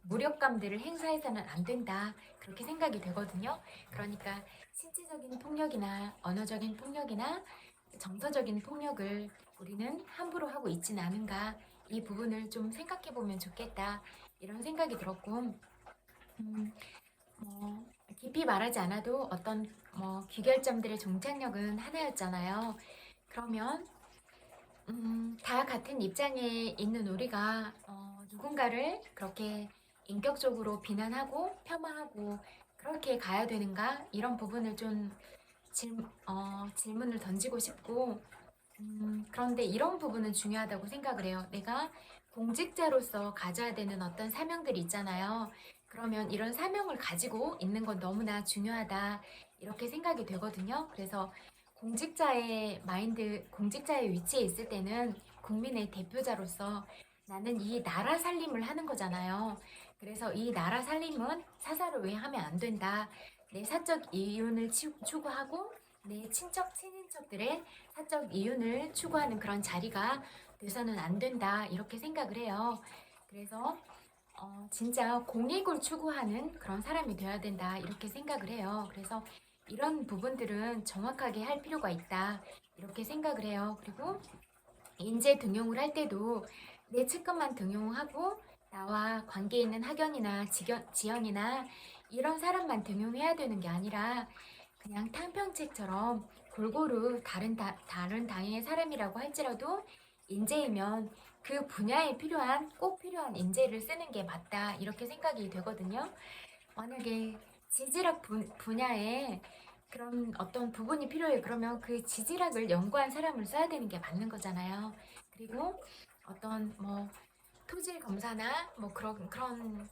무력감들을 행사해서는 안 된다. 그렇게 생각이 되거든요. 그러니까 신체적인 폭력이나 언어적인 폭력이나 정서적인 폭력을 우리는 함부로 하고 있지는 않은가. 이 부분을 좀 생각해 보면 좋겠다. 이런 생각이 들었고, 깊이 말하지 않아도 어떤 귀결점들의 종착역은 하나였잖아요. 그러면 다 같은 입장에 있는 우리가 누군가를 그렇게 인격적으로 비난하고 폄하하고 그렇게 가야 되는가? 이런 부분을 좀 질문을 던지고 싶고, 그런데 이런 부분은 중요하다고 생각을 해요. 내가 공직자로서 가져야 되는 어떤 사명들이 있잖아요. 그러면 이런 사명을 가지고 있는 건 너무나 중요하다. 이렇게 생각이 되거든요. 그래서 공직자의 마인드, 공직자의 위치에 있을 때는 국민의 대표자로서 나는 이 나라 살림을 하는 거잖아요. 그래서 이 나라 살림은 사사를 왜 하면 안 된다. 내 사적 이윤을 추구하고 내 친척, 친인척들의 사적 이윤을 추구하는 그런 자리가 돼서는 안 된다. 이렇게 생각을 해요. 그래서 진짜 공익을 추구하는 그런 사람이 되어야 된다. 이렇게 생각을 해요. 그래서 이런 부분들은 정확하게 할 필요가 있다. 이렇게 생각을 해요. 그리고 인재 등용을 할 때도 내 측근만 등용하고 나와 관계 있는 학연이나 지연이나 이런 사람만 등용해야 되는 게 아니라 그냥 탕평책처럼 골고루 다른 당의 사람이라고 할지라도 인재이면 그 분야에 꼭 필요한 인재를 쓰는 게 맞다. 이렇게 생각이 되거든요. 만약에 지질학 분야에 그런 어떤 부분이 필요해. 그러면 그 지질학을 연구한 사람을 써야 되는 게 맞는 거잖아요. 그리고 어떤 뭐 토질 검사나 뭐 그런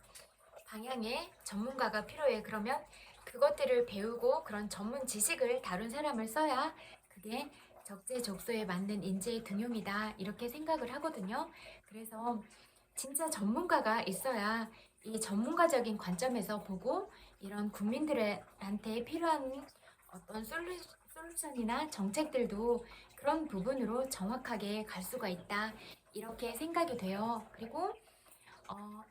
방향의 전문가가 필요해. 그러면 그것들을 배우고 그런 전문 지식을 다룬 사람을 써야 그게 적재적소에 맞는 인재의 등용이다. 이렇게 생각을 하거든요. 그래서 진짜 전문가가 있어야 이 전문가적인 관점에서 보고 이런 국민들한테 필요한 어떤 솔루션이나 정책들도 그런 부분으로 정확하게 갈 수가 있다. 이렇게 생각이 돼요. 그리고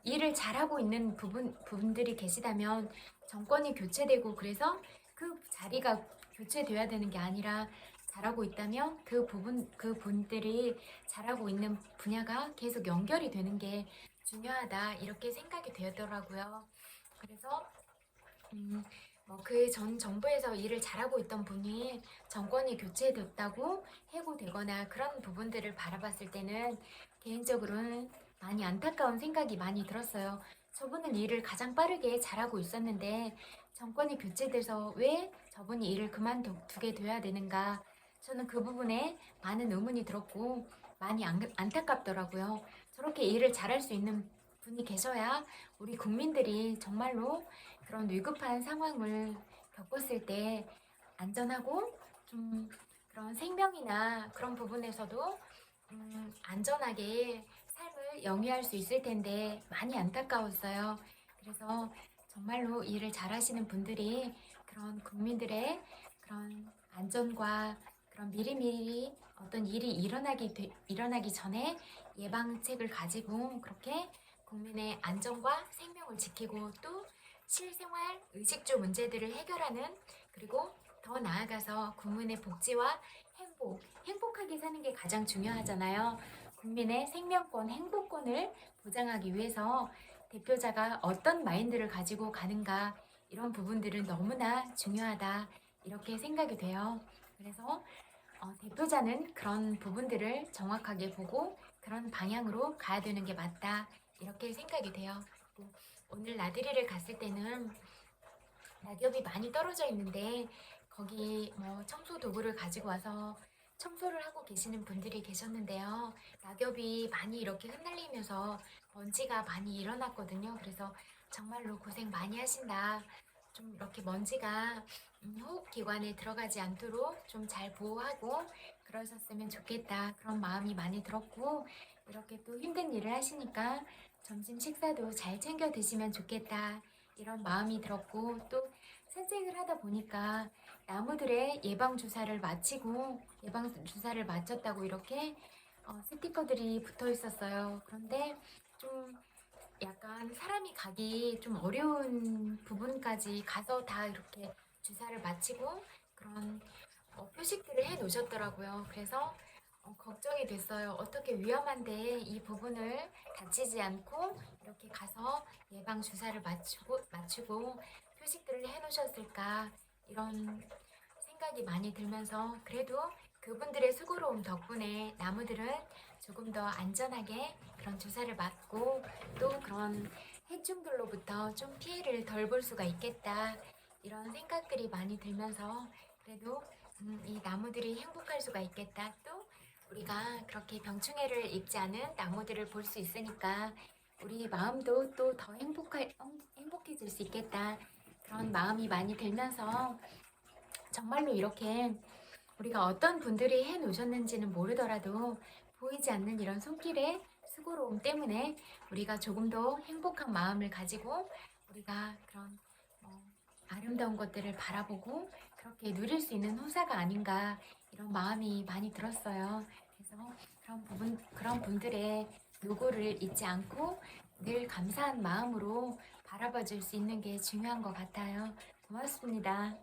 일을 잘하고 있는 부분들이 계시다면 정권이 교체되고 그래서 그 자리가 교체돼야 되는 게 아니라 잘하고 있다면 그 분들이 잘하고 있는 분야가 계속 연결이 되는 게 중요하다. 이렇게 생각이 되더라고요. 그래서 그 전 정부에서 일을 잘하고 있던 분이 정권이 교체됐다고 해고되거나 그런 부분들을 바라봤을 때는 개인적으로는 많이 안타까운 생각이 많이 들었어요. 저분은 일을 가장 빠르게 잘하고 있었는데 정권이 교체돼서 왜 저분이 일을 그만두게 돼야 되는가? 저는 그 부분에 많은 의문이 들었고 많이 안타깝더라고요. 저렇게 일을 잘할 수 있는 분이 계셔야 우리 국민들이 정말로 그런 위급한 상황을 겪었을 때 안전하고 좀 그런 생명이나 그런 부분에서도 안전하게 삶을 영위할 수 있을 텐데 많이 안타까웠어요. 그래서 정말로 일을 잘하시는 분들이 그런 국민들의 그런 안전과 그런 미리미리 어떤 일이 일어나기 전에 예방책을 가지고 그렇게 국민의 안전과 생명을 지키고 또 실생활 의식주 문제들을 해결하는 그리고 더 나아가서 국민의 복지와 행복하게 사는 게 가장 중요하잖아요. 국민의 생명권, 행복권을 보장하기 위해서 대표자가 어떤 마인드를 가지고 가는가 이런 부분들은 너무나 중요하다 이렇게 생각이 돼요. 그래서 대표자는 그런 부분들을 정확하게 보고 그런 방향으로 가야 되는 게 맞다 이렇게 생각이 돼요. 오늘 나들이를 갔을 때는 낙엽이 많이 떨어져 있는데 거기 뭐 청소 도구를 가지고 와서 청소를 하고 계시는 분들이 계셨는데요. 낙엽이 많이 이렇게 흩날리면서 먼지가 많이 일어났거든요. 그래서 정말로 고생 많이 하신다. 좀 이렇게 먼지가 호흡기관에 들어가지 않도록 좀 잘 보호하고 그러셨으면 좋겠다. 그런 마음이 많이 들었고 이렇게 또 힘든 일을 하시니까 점심 식사도 잘 챙겨 드시면 좋겠다. 이런 마음이 들었고 또 산책을 하다 보니까 나무들의 예방주사를 마쳤다고 이렇게 스티커들이 붙어 있었어요. 그런데 좀 약간 사람이 가기 좀 어려운 부분까지 가서 다 이렇게 주사를 마치고 그런 표식들을 해 놓으셨더라고요. 그래서 걱정이 됐어요. 어떻게 위험한데 이 부분을 다치지 않고 이렇게 가서 예방 주사를 맞추고 표식들을 해 놓으셨을까 이런 생각이 많이 들면서 그래도 그분들의 수고로움 덕분에 나무들은 조금 더 안전하게 그런 주사를 맞고 또 그런 해충들로부터 좀 피해를 덜 볼 수가 있겠다. 이런 생각들이 많이 들면서 그래도 이 나무들이 행복할 수가 있겠다. 또 우리가 그렇게 병충해를 입지 않은 나무들을 볼 수 있으니까 우리 마음도 또 더 행복해질 수 있겠다. 그런 마음이 많이 들면서 정말로 이렇게 우리가 어떤 분들이 해 놓으셨는지는 모르더라도 보이지 않는 이런 손길의 수고로움 때문에 우리가 조금 더 행복한 마음을 가지고 우리가 그런 아름다운 것들을 바라보고 그렇게 누릴 수 있는 후사가 아닌가 이런 마음이 많이 들었어요. 그래서 그런 분들의 노고를 잊지 않고 늘 감사한 마음으로 바라봐 줄 수 있는 게 중요한 것 같아요. 고맙습니다.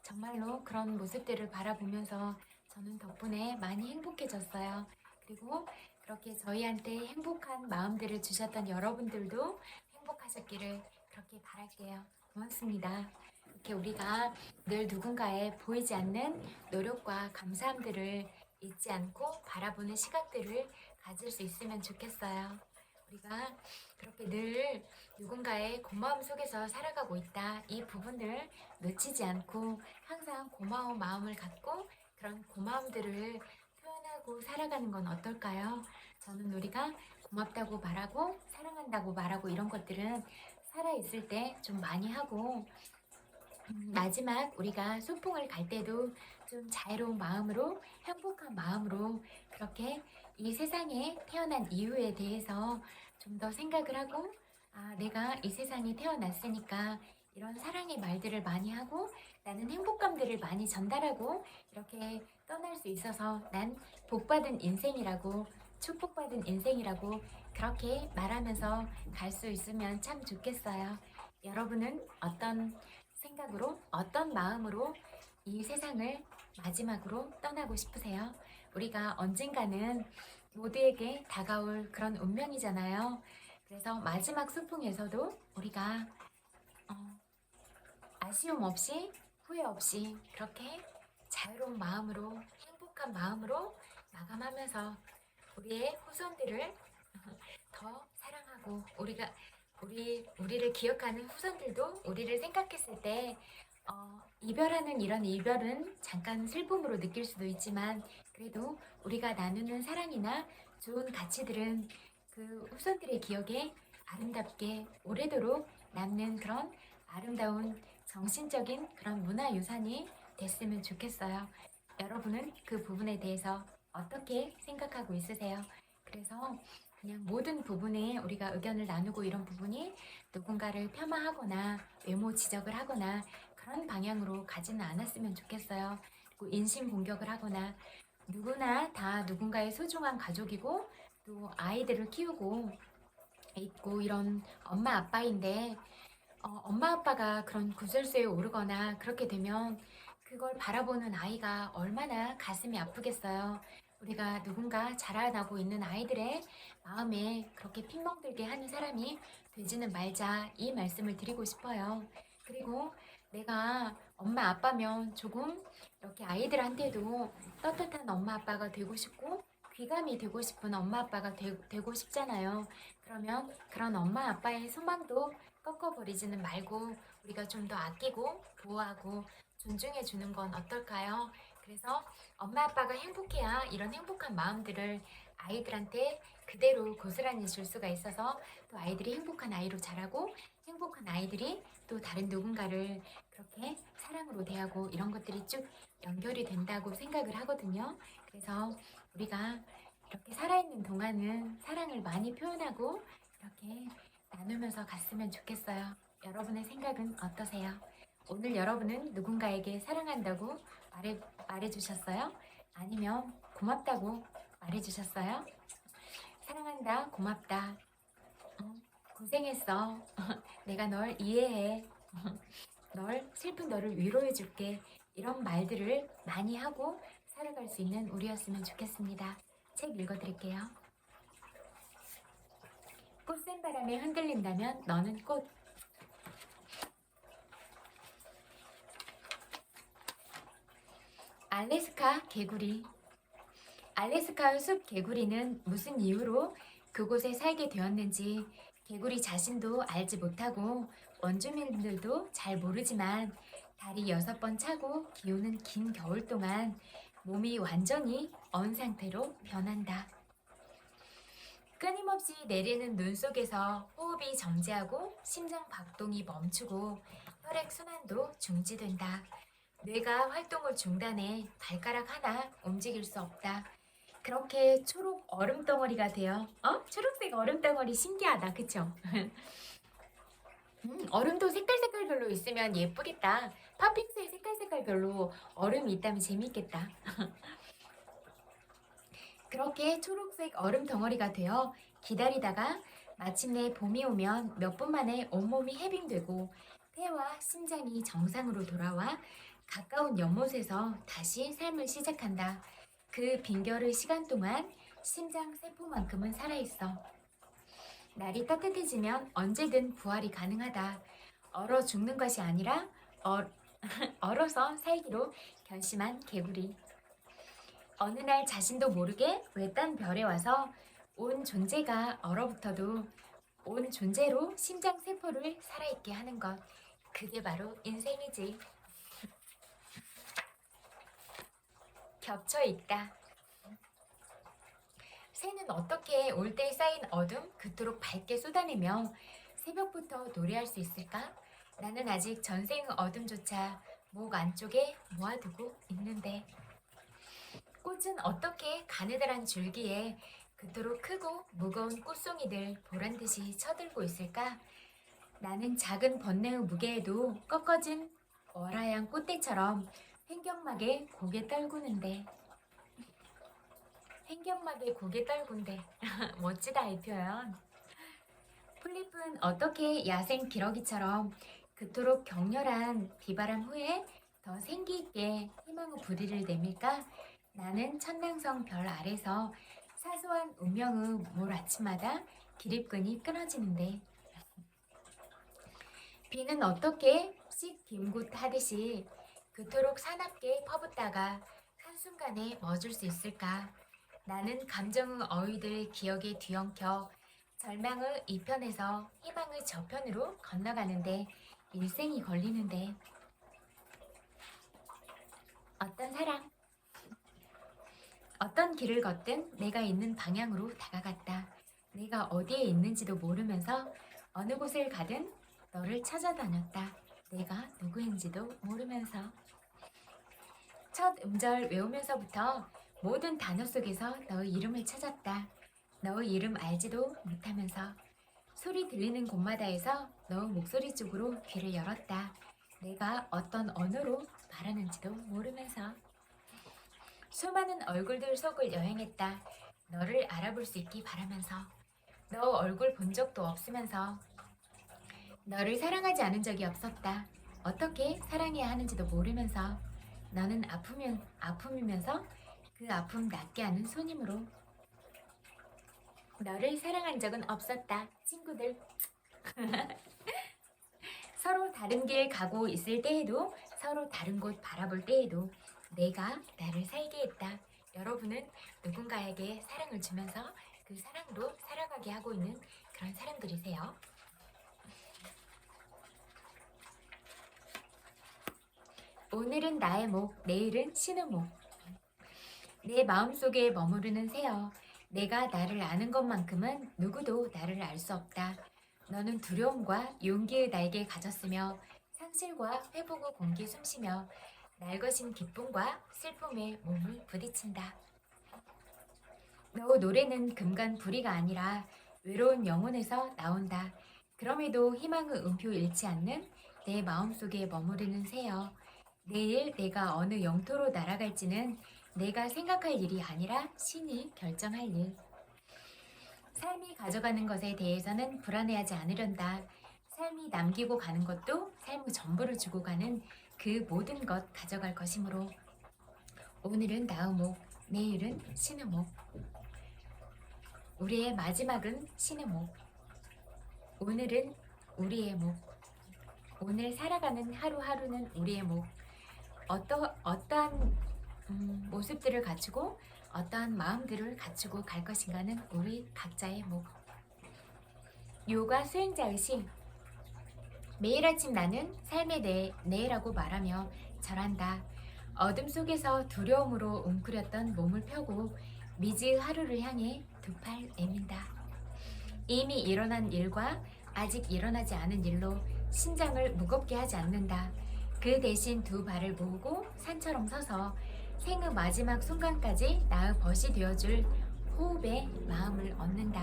정말로 그런 모습들을 바라보면서 저는 덕분에 많이 행복해졌어요. 그리고 그렇게 저희한테 행복한 마음들을 주셨던 여러분들도 행복하셨기를 그렇게 바랄게요. 고맙습니다. 이렇게 우리가 늘 누군가의 보이지 않는 노력과 감사함들을 잊지 않고 바라보는 시각들을 가질 수 있으면 좋겠어요. 우리가 그렇게 늘 누군가의 고마움 속에서 살아가고 있다. 이 부분을 놓치지 않고 항상 고마운 마음을 갖고 그런 고마움들을 표현하고 살아가는 건 어떨까요? 저는 우리가 고맙다고 말하고 사랑한다고 말하고 이런 것들은 살아있을 때 좀 많이 하고 마지막 우리가 소풍을 갈 때도 좀 자유로운 마음으로 행복한 마음으로 그렇게 이 세상에 태어난 이유에 대해서 좀 더 생각을 하고 내가 이 세상에 태어났으니까 이런 사랑의 말들을 많이 하고 나는 행복감들을 많이 전달하고 이렇게 떠날 수 있어서 난 복받은 인생이라고 축복받은 인생이라고 그렇게 말하면서 갈 수 있으면 참 좋겠어요. 여러분은 어떤 생각으로 어떤 마음으로 이 세상을 마지막으로 떠나고 싶으세요? 우리가 언젠가는 모두에게 다가올 그런 운명이잖아요. 그래서 마지막 소풍에서도 우리가 아쉬움 없이 후회 없이 그렇게 자유로운 마음으로 행복한 마음으로 마감하면서 우리의 후손들을 더 사랑하고 우리를 기억하는 후손들도 우리를 생각했을 때 이별하는 이런 이별은 잠깐 슬픔으로 느낄 수도 있지만 그래도 우리가 나누는 사랑이나 좋은 가치들은 그 후손들의 기억에 아름답게 오래도록 남는 그런 아름다운 정신적인 그런 문화유산이 됐으면 좋겠어요. 여러분은 그 부분에 대해서 어떻게 생각하고 있으세요? 그래서 그냥 모든 부분에 우리가 의견을 나누고 이런 부분이 누군가를 폄하하거나 외모 지적을 하거나 그런 방향으로 가지는 않았으면 좋겠어요. 그리고 인신 공격을 하거나 누구나 다 누군가의 소중한 가족이고 또 아이들을 키우고 있고 이런 엄마 아빠인데 엄마 아빠가 그런 구설수에 오르거나 그렇게 되면 그걸 바라보는 아이가 얼마나 가슴이 아프겠어요. 우리가 누군가 자라나고 있는 아이들의 마음에 그렇게 핀멍들게 하는 사람이 되지는 말자 이 말씀을 드리고 싶어요. 그리고 내가 엄마 아빠면 조금 이렇게 아이들한테도 떳떳한 엄마 아빠가 되고 싶고 귀감이 되고 싶은 엄마 아빠가 되고 싶잖아요. 그러면 그런 엄마 아빠의 소망도 꺾어버리지는 말고 우리가 좀 더 아끼고 보호하고 존중해 주는 건 어떨까요? 그래서 엄마 아빠가 행복해야 이런 행복한 마음들을 아이들한테 그대로 고스란히 줄 수가 있어서 또 아이들이 행복한 아이로 자라고 행복한 아이들이 또 다른 누군가를 그렇게 사랑으로 대하고 이런 것들이 쭉 연결이 된다고 생각을 하거든요. 그래서 우리가 이렇게 살아있는 동안은 사랑을 많이 표현하고 이렇게 나누면서 갔으면 좋겠어요. 여러분의 생각은 어떠세요? 오늘 여러분은 누군가에게 사랑한다고 말해주셨어요? 아니면 고맙다고 말해주셨어요? 사랑한다, 고맙다, 고생했어, 내가 널 이해해, 슬픈 너를 위로해줄게 이런 말들을 많이 하고 살아갈 수 있는 우리였으면 좋겠습니다. 책 읽어드릴게요. 꽃샘 바람에 흔들린다면 너는 꽃. 알래스카 개구리. 알래스카 숲 개구리는 무슨 이유로 그곳에 살게 되었는지 개구리 자신도 알지 못하고 원주민들도 잘 모르지만 다리 6번 차고 기오는 긴 겨울 동안 몸이 완전히 언 상태로 변한다. 끊임없이 내리는 눈 속에서 호흡이 정지하고 심장 박동이 멈추고 혈액 순환도 중지된다. 뇌가 활동을 중단해 발가락 하나 움직일 수 없다. 그렇게 초록 얼음 덩어리가 되어 초록색 얼음 덩어리 신기하다. 그쵸? 얼음도 색깔별로 있으면 예쁘겠다. 팥빙수에 색깔별로 얼음이 있다면 재밌겠다. 그렇게 초록색 얼음 덩어리가 되어 기다리다가 마침내 봄이 오면 몇 분 만에 온몸이 해빙되고 폐와 심장이 정상으로 돌아와 가까운 연못에서 다시 삶을 시작한다. 그 빈결의 시간 동안 심장 세포만큼은 살아있어. 날이 따뜻해지면 언제든 부활이 가능하다. 얼어 죽는 것이 아니라 얼어서 살기로 결심한 개구리. 어느 날 자신도 모르게 외딴 별에 와서 온 존재가 얼어붙어도 온 존재로 심장 세포를 살아있게 하는 것. 그게 바로 인생이지. 겹쳐 있다. 새는 어떻게 올 때 쌓인 어둠 그토록 밝게 쏟아내며 새벽부터 노래할 수 있을까? 나는 아직 전생의 어둠조차 목 안쪽에 모아두고 있는데 꽃은 어떻게 가느다란 줄기에 그토록 크고 무거운 꽃송이들 보란듯이 쳐들고 있을까? 나는 작은 번뇌의 무게에도 꺾어진 월하양 꽃대처럼 횡격막에 고개 떨구는데 횡격막에 고개 떨군데 멋지다 이 표현. 풀잎은 어떻게 야생 기러기처럼 그토록 격렬한 비바람 후에 더 생기있게 희망의 부리를 내밀까? 나는 천낭성 별 아래서 사소한 운명의 몰 아침마다 기립근이 끊어지는데 비는 어떻게 씩 빔굿 하듯이 그토록 사납게 퍼붓다가 한순간에 멎을 수 있을까? 나는 감정의 어휘들 기억에 뒤엉켜 절망의 이편에서 희망의 저편으로 건너가는데 일생이 걸리는데 어떤 사람 어떤 길을 걷든 내가 있는 방향으로 다가갔다. 내가 어디에 있는지도 모르면서 어느 곳을 가든 너를 찾아다녔다. 내가 누구인지도 모르면서 첫 음절 외우면서부터 모든 단어 속에서 너의 이름을 찾았다. 너의 이름 알지도 못하면서 소리 들리는 곳마다에서 너의 목소리 쪽으로 귀를 열었다. 내가 어떤 언어로 말하는지도 모르면서 수많은 얼굴들 속을 여행했다. 너를 알아볼 수 있기 바라면서 너 얼굴 본 적도 없으면서 너를 사랑하지 않은 적이 없었다. 어떻게 사랑해야 하는지도 모르면서 너는 아픔이면서 그 아픔 낫게 하는 손님으로 너를 사랑한 적은 없었다. 친구들 서로 다른 길 가고 있을 때에도 서로 다른 곳 바라볼 때에도 내가 나를 살게 했다. 여러분은 누군가에게 사랑을 주면서 그 사랑으로 살아가게 하고 있는 그런 사람들이세요. 오늘은 나의 목, 내일은 신의 목. 내 마음속에 머무르는 새여. 내가 나를 아는 것만큼은 누구도 나를 알 수 없다. 너는 두려움과 용기의 날개 가졌으며 상실과 회복의 공기 숨쉬며 날것인 기쁨과 슬픔에 몸을 부딪힌다. 너 노래는 금간부리가 아니라 외로운 영혼에서 나온다. 그럼에도 희망의 음표 잃지 않는 내 마음속에 머무르는 새여. 내일 내가 어느 영토로 날아갈지는 내가 생각할 일이 아니라 신이 결정할 일. 삶이 가져가는 것에 대해서는 불안해하지 않으련다. 삶이 남기고 가는 것도 삶의 전부를 주고 가는 그 모든 것 가져갈 것이므로 오늘은 나의 목, 내일은 신의 목. 우리의 마지막은 신의 목. 오늘은 우리의 목. 오늘 살아가는 하루하루는 우리의 목. 어떠한 모습들을 갖추고 어떠한 마음들을 갖추고 갈 것인가는 우리 각자의 목. 요가 수행자의식. 매일 아침 나는 삶의 내라고 말하며 절한다. 어둠 속에서 두려움으로 웅크렸던 몸을 펴고 미지의 하루를 향해 두 팔 내민다. 이미 일어난 일과 아직 일어나지 않은 일로 심장을 무겁게 하지 않는다. 그 대신 두 발을 모으고 산처럼 서서 생의 마지막 순간까지 나의 벗이 되어줄 호흡에 마음을 얻는다.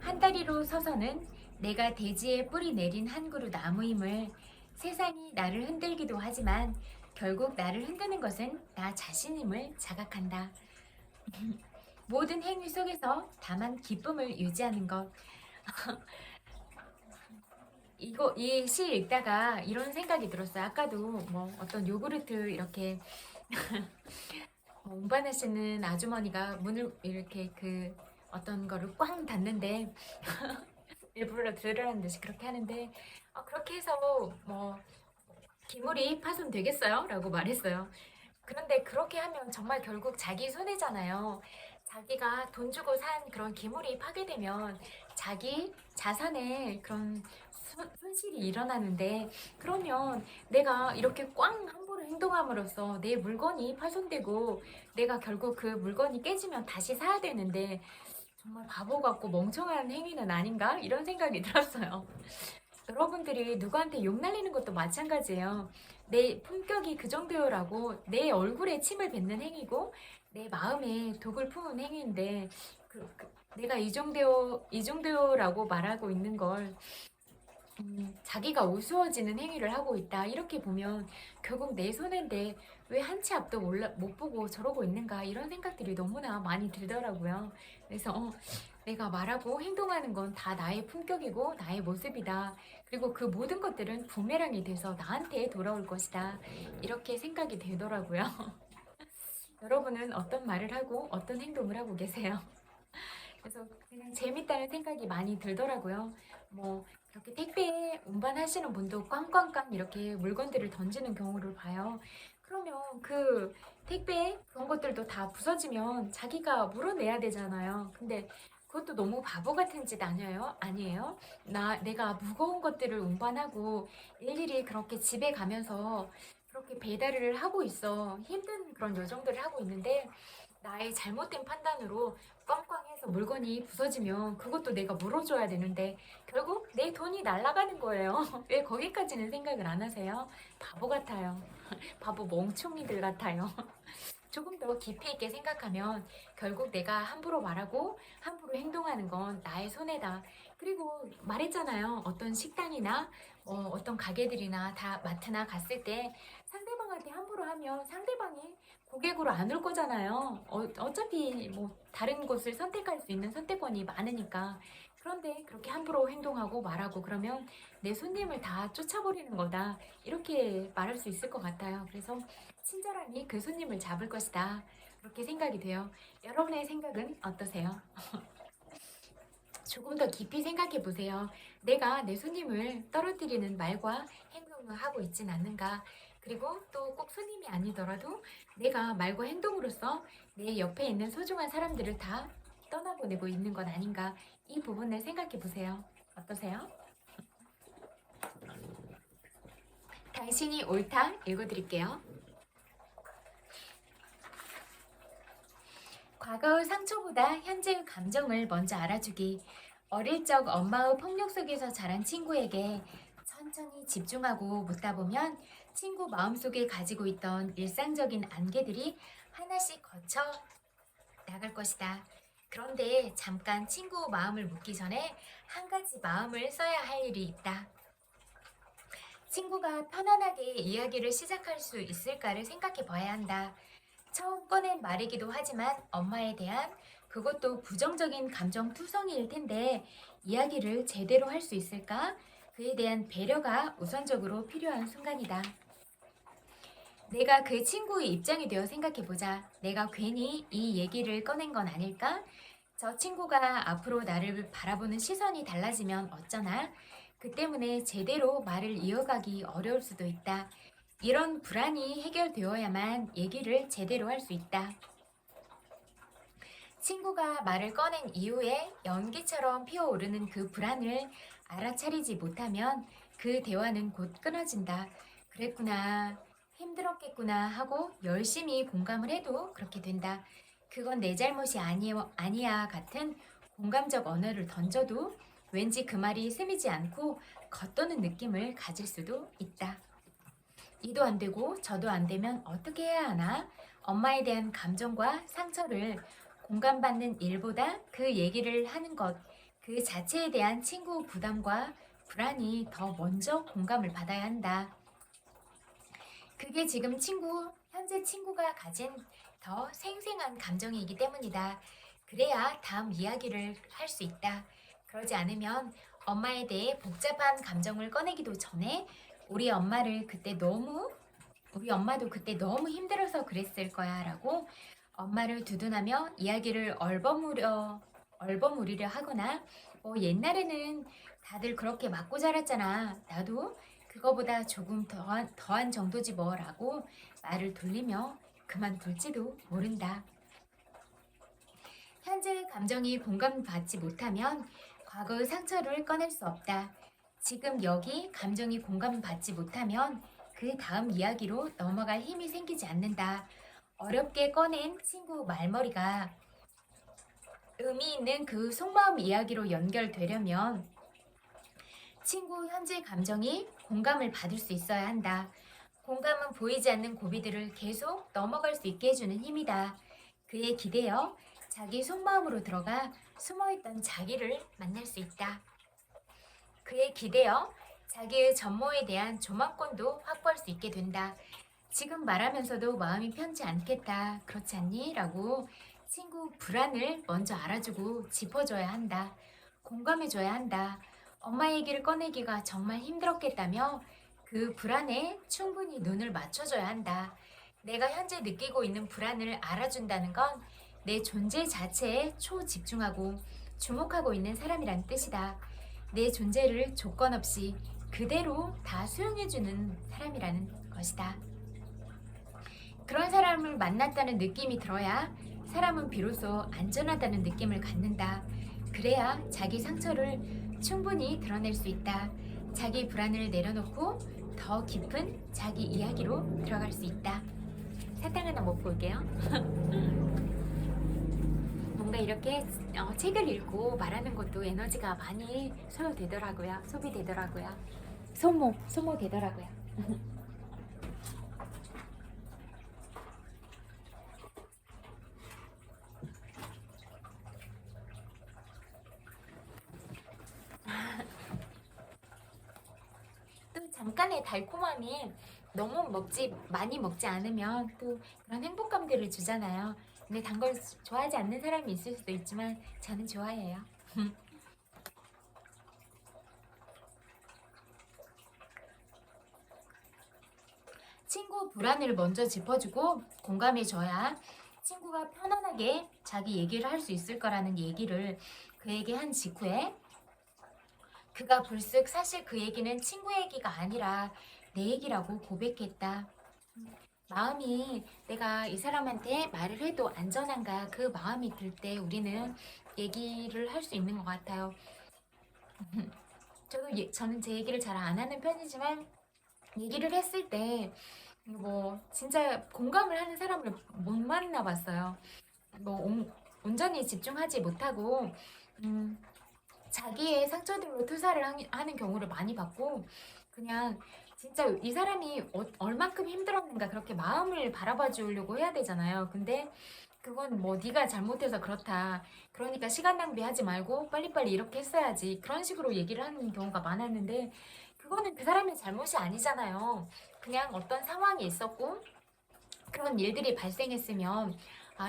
한 다리로 서서는 내가 대지에 뿌리 내린 한 그루 나무임을, 세상이 나를 흔들기도 하지만 결국 나를 흔드는 것은 나 자신임을 자각한다. 모든 행위 속에서 다만 기쁨을 유지하는 것. 이 시 읽다가 이런 생각이 들었어요. 아까도 뭐 어떤 요구르트 이렇게 운반하시는 아주머니가 문을 이렇게 그 어떤 거를 꽝 닫는데 일부러 들으라는 듯이 그렇게 하는데, 그렇게 해서 뭐 기물이 파손되겠어요? 라고 말했어요. 그런데 그렇게 하면 정말 결국 자기 손해잖아요. 자기가 돈 주고 산 그런 기물이 파괴되면 자기 자산에 그런 손실이 일어나는데, 그러면 내가 이렇게 꽝 함부로 행동함으로써 내 물건이 파손되고 내가 결국 그 물건이 깨지면 다시 사야 되는데 정말 바보 같고 멍청한 행위는 아닌가? 이런 생각이 들었어요. 여러분들이 누구한테 욕 날리는 것도 마찬가지예요. 내 품격이 그 정도라고 내 얼굴에 침을 뱉는 행위고 내 마음에 독을 품은 행위인데, 내가 이 정도라고 말하고 있는 걸 자기가 우스워지는 행위를 하고 있다, 이렇게 보면 결국 내 손해인데 왜 한 치 앞도 못 보고 저러고 있는가, 이런 생각들이 너무나 많이 들더라고요. 그래서 내가 말하고 행동하는 건 다 나의 품격이고 나의 모습이다. 그리고 그 모든 것들은 부메랑이 돼서 나한테 돌아올 것이다. 이렇게 생각이 되더라고요. 여러분은 어떤 말을 하고 어떤 행동을 하고 계세요? 그래서 그냥 재밌다는 생각이 많이 들더라고요. 뭐 이렇게 택배 운반하시는 분도 꽝꽝꽝 이렇게 물건들을 던지는 경우를 봐요. 그러면 그 택배 그런 것들도 다 부서지면 자기가 물어내야 되잖아요. 근데 그것도 너무 바보 같은 짓 아니에요? 아니에요? 내가 무거운 것들을 운반하고 일일이 그렇게 집에 가면서 그렇게 배달을 하고 있어. 힘든 그런 요정들을 하고 있는데 나의 잘못된 판단으로 꽝꽝해서 물건이 부서지면 그것도 내가 물어줘야 되는데 결국 내 돈이 날아가는 거예요. 왜 거기까지는 생각을 안 하세요? 바보 같아요. 바보 멍충이들 같아요. 조금 더 깊이 있게 생각하면 결국 내가 함부로 말하고 함부로 행동하는 건 나의 손해다. 그리고 말했잖아요. 어떤 식당이나 어떤 가게들이나 다 마트나 갔을 때 상대방한테 함부로 하면 상대방이 고객으로 안 올 거잖아요. 어차피 뭐 다른 곳을 선택할 수 있는 선택권이 많으니까. 그런데 그렇게 함부로 행동하고 말하고 그러면 내 손님을 다 쫓아버리는 거다. 이렇게 말할 수 있을 것 같아요. 그래서 친절함이 그 손님을 잡을 것이다. 그렇게 생각이 돼요. 여러분의 생각은 어떠세요? 조금 더 깊이 생각해 보세요. 내가 내 손님을 떨어뜨리는 말과 행동을 하고 있진 않는가? 그리고 또 꼭 손님이 아니더라도 내가 말과 행동으로써 내 옆에 있는 소중한 사람들을 다 떠나보내고 있는 건 아닌가? 이 부분을 생각해 보세요. 어떠세요? 당신이 옳다 읽어드릴게요. 과거의 상처보다 현재의 감정을 먼저 알아주기. 어릴 적 엄마의 폭력 속에서 자란 친구에게 천천히 집중하고 묻다 보면 친구 마음속에 가지고 있던 일상적인 안개들이 하나씩 거쳐 나갈 것이다. 그런데 잠깐 친구 마음을 묻기 전에 한 가지 마음을 써야 할 일이 있다. 친구가 편안하게 이야기를 시작할 수 있을까를 생각해 봐야 한다. 처음 꺼낸 말이기도 하지만 엄마에 대한 그것도 부정적인 감정 투성이일 텐데 이야기를 제대로 할 수 있을까? 그에 대한 배려가 우선적으로 필요한 순간이다. 내가 그 친구의 입장이 되어 생각해보자. 내가 괜히 이 얘기를 꺼낸 건 아닐까? 저 친구가 앞으로 나를 바라보는 시선이 달라지면 어쩌나? 그 때문에 제대로 말을 이어가기 어려울 수도 있다. 이런 불안이 해결되어야만 얘기를 제대로 할 수 있다. 친구가 말을 꺼낸 이후에 연기처럼 피어오르는 그 불안을 알아차리지 못하면 그 대화는 곧 끊어진다. 그랬구나. 힘들었겠구나 하고 열심히 공감을 해도 그렇게 된다. 그건 내 잘못이 아니야 같은 공감적 언어를 던져도 왠지 그 말이 스미지 않고 겉도는 느낌을 가질 수도 있다. 이도 안 되고 저도 안 되면 어떻게 해야 하나? 엄마에 대한 감정과 상처를 공감받는 일보다 그 얘기를 하는 것, 그 자체에 대한 친구 부담과 불안이 더 먼저 공감을 받아야 한다. 그게 지금 현재 친구가 가진 더 생생한 감정이기 때문이다. 그래야 다음 이야기를 할 수 있다. 그러지 않으면 엄마에 대해 복잡한 감정을 꺼내기도 전에 우리 엄마도 그때 너무 힘들어서 그랬을 거야 라고 엄마를 두둔하며 이야기를 얼버무리려 하거나 옛날에는 다들 그렇게 맞고 자랐잖아. 나도 그거보다 조금 더한 정도지 뭐라고 말을 돌리며 그만둘지도 모른다. 현재의 감정이 공감받지 못하면 과거의 상처를 꺼낼 수 없다. 지금 여기 감정이 공감받지 못하면 그 다음 이야기로 넘어갈 힘이 생기지 않는다. 어렵게 꺼낸 친구 말머리가 의미 있는 그 속마음 이야기로 연결되려면 친구 현재 감정이 공감을 받을 수 있어야 한다. 공감은 보이지 않는 고비들을 계속 넘어갈 수 있게 해주는 힘이다. 그에 기대어 자기 속마음으로 들어가 숨어있던 자기를 만날 수 있다. 그에 기대어 자기의 전모에 대한 조망권도 확보할 수 있게 된다. 지금 말하면서도 마음이 편치 않겠다. 그렇지 않니? 라고 친구 불안을 먼저 알아주고 짚어줘야 한다. 공감해줘야 한다. 엄마 얘기를 꺼내기가 정말 힘들었겠다며 그 불안에 충분히 눈을 맞춰줘야 한다. 내가 현재 느끼고 있는 불안을 알아준다는 건 내 존재 자체에 초집중하고 주목하고 있는 사람이란 뜻이다. 내 존재를 조건 없이 그대로 다 수용해주는 사람이라는 것이다. 그런 사람을 만났다는 느낌이 들어야 사람은 비로소 안전하다는 느낌을 갖는다. 그래야 자기 상처를 충분히 드러낼 수 있다. 자기 불안을 내려놓고 더 깊은 자기 이야기로 들어갈 수 있다. 사탕 하나 먹고 올게요. 뭔가 이렇게 책을 읽고 말하는 것도 에너지가 많이 소비되더라고요. 소모되더라고요. 또 잠깐의 달콤함이 너무 많이 먹지 않으면 또 그런 행복감들을 주잖아요. 근데 단 걸 좋아하지 않는 사람이 있을 수도 있지만 저는 좋아해요. 친구 불안을 먼저 짚어주고 공감해줘야 친구가 편안하게 자기 얘기를 할 수 있을 거라는 얘기를 그에게 한 직후에 그가 불쑥 사실 그 얘기는 친구 얘기가 아니라 내 얘기라고 고백했다. 마음이 내가 이 사람한테 말을 해도 안전한가 그 마음이 들 때 우리는 얘기를 할 수 있는 것 같아요. 저는 제 얘기를 잘 안 하는 편이지만 얘기를 했을 때 진짜 공감을 하는 사람을 못 만나봤어요. 온전히 집중하지 못하고 자기의 상처들로 투사를 하는 경우를 많이 봤고 그냥 진짜 이 사람이 얼만큼 힘들었는가 그렇게 마음을 바라봐 주려고 해야 되잖아요. 근데 그건 네가 잘못해서 그렇다. 그러니까 시간 낭비하지 말고 빨리빨리 이렇게 했어야지. 그런 식으로 얘기를 하는 경우가 많았는데 그거는 그 사람의 잘못이 아니잖아요. 그냥 어떤 상황이 있었고 그런 일들이 발생했으면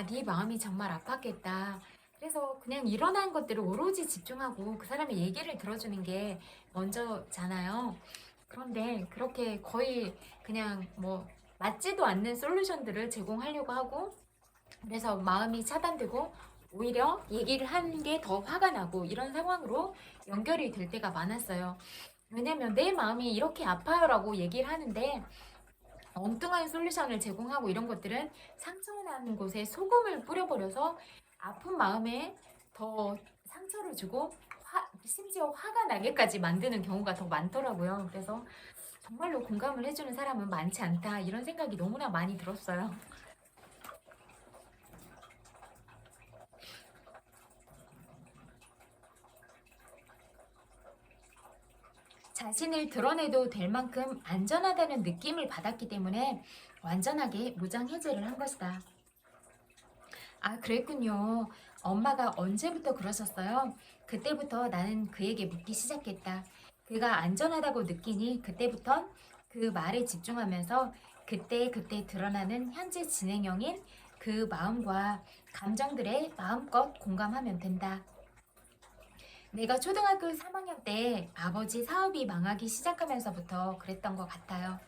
네 마음이 정말 아팠겠다. 그래서 그냥 일어난 것들을 오로지 집중하고 그 사람의 얘기를 들어주는 게 먼저잖아요. 그런데 그렇게 거의 그냥 맞지도 않는 솔루션들을 제공하려고 하고 그래서 마음이 차단되고 오히려 얘기를 하는 게 더 화가 나고 이런 상황으로 연결이 될 때가 많았어요. 왜냐면 내 마음이 이렇게 아파요라고 얘기를 하는데 엉뚱한 솔루션을 제공하고 이런 것들은 상처나는 곳에 소금을 뿌려버려서 아픈 마음에 더 상처를 주고 심지어 화가 나게까지 만드는 경우가 더 많더라고요. 그래서 정말로 공감을 해주는 사람은 많지 않다 이런 생각이 너무나 많이 들었어요. 자신을 드러내도 될 만큼 안전하다는 느낌을 받았기 때문에 완전하게 무장 해제를 한 것이다. 아, 그랬군요. 엄마가 언제부터 그러셨어요? 그때부터 나는 그에게 묻기 시작했다. 그가 안전하다고 느끼니 그때부턴 그 말에 집중하면서 그때 드러나는 현재 진행형인 그 마음과 감정들에 마음껏 공감하면 된다. 내가 초등학교 3학년 때 아버지 사업이 망하기 시작하면서부터 그랬던 것 같아요.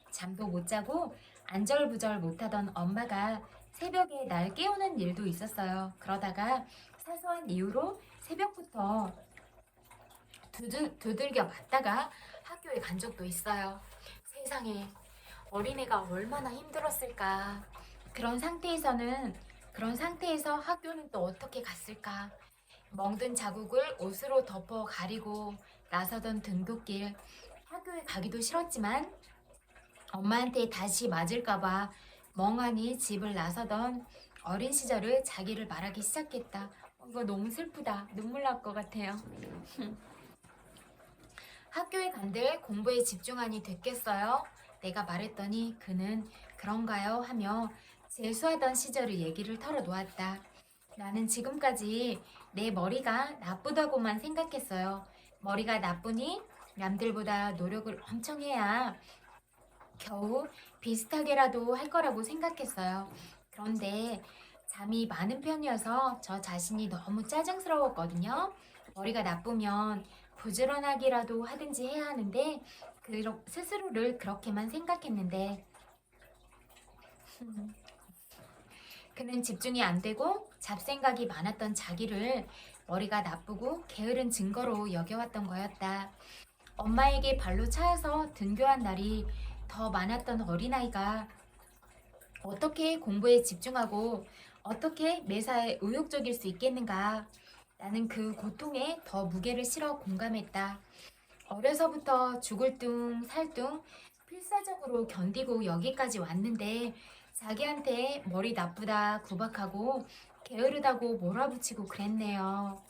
잠도 못 자고 안절부절 못하던 엄마가 새벽에 날 깨우는 일도 있었어요. 그러다가 사소한 이유로 새벽부터 두들겨 맞다가 학교에 간 적도 있어요. 세상에 어린애가 얼마나 힘들었을까. 그런 상태에서 학교는 또 어떻게 갔을까. 멍든 자국을 옷으로 덮어 가리고 나서던 등굣길. 학교에 가기도 싫었지만 엄마한테 다시 맞을까봐 멍하니 집을 나서던 어린 시절을 자기를 말하기 시작했다. 이거 너무 슬프다. 눈물 날 것 같아요. 학교에 간들 공부에 집중하니 됐겠어요? 내가 말했더니 그는 그런가요? 하며 재수하던 시절의 얘기를 털어놓았다. 나는 지금까지 내 머리가 나쁘다고만 생각했어요. 머리가 나쁘니 남들보다 노력을 엄청 해야 겨우 비슷하게라도 할 거라고 생각했어요. 그런데 잠이 많은 편이어서 저 자신이 너무 짜증스러웠거든요. 머리가 나쁘면 부지런하기라도 하든지 해야 하는데 스스로를 그렇게만 생각했는데 그는 집중이 안 되고 잡생각이 많았던 자기를 머리가 나쁘고 게으른 증거로 여겨왔던 거였다. 엄마에게 발로 차여서 등교한 날이 더 많았던 어린아이가 어떻게 공부에 집중하고 어떻게 매사에 의욕적일 수 있겠는가. 나는 그 고통에 더 무게를 실어 공감했다. 어려서부터 죽을 둥 살둥 필사적으로 견디고 여기까지 왔는데 자기한테 머리 나쁘다 구박하고 게으르다고 몰아붙이고 그랬네요.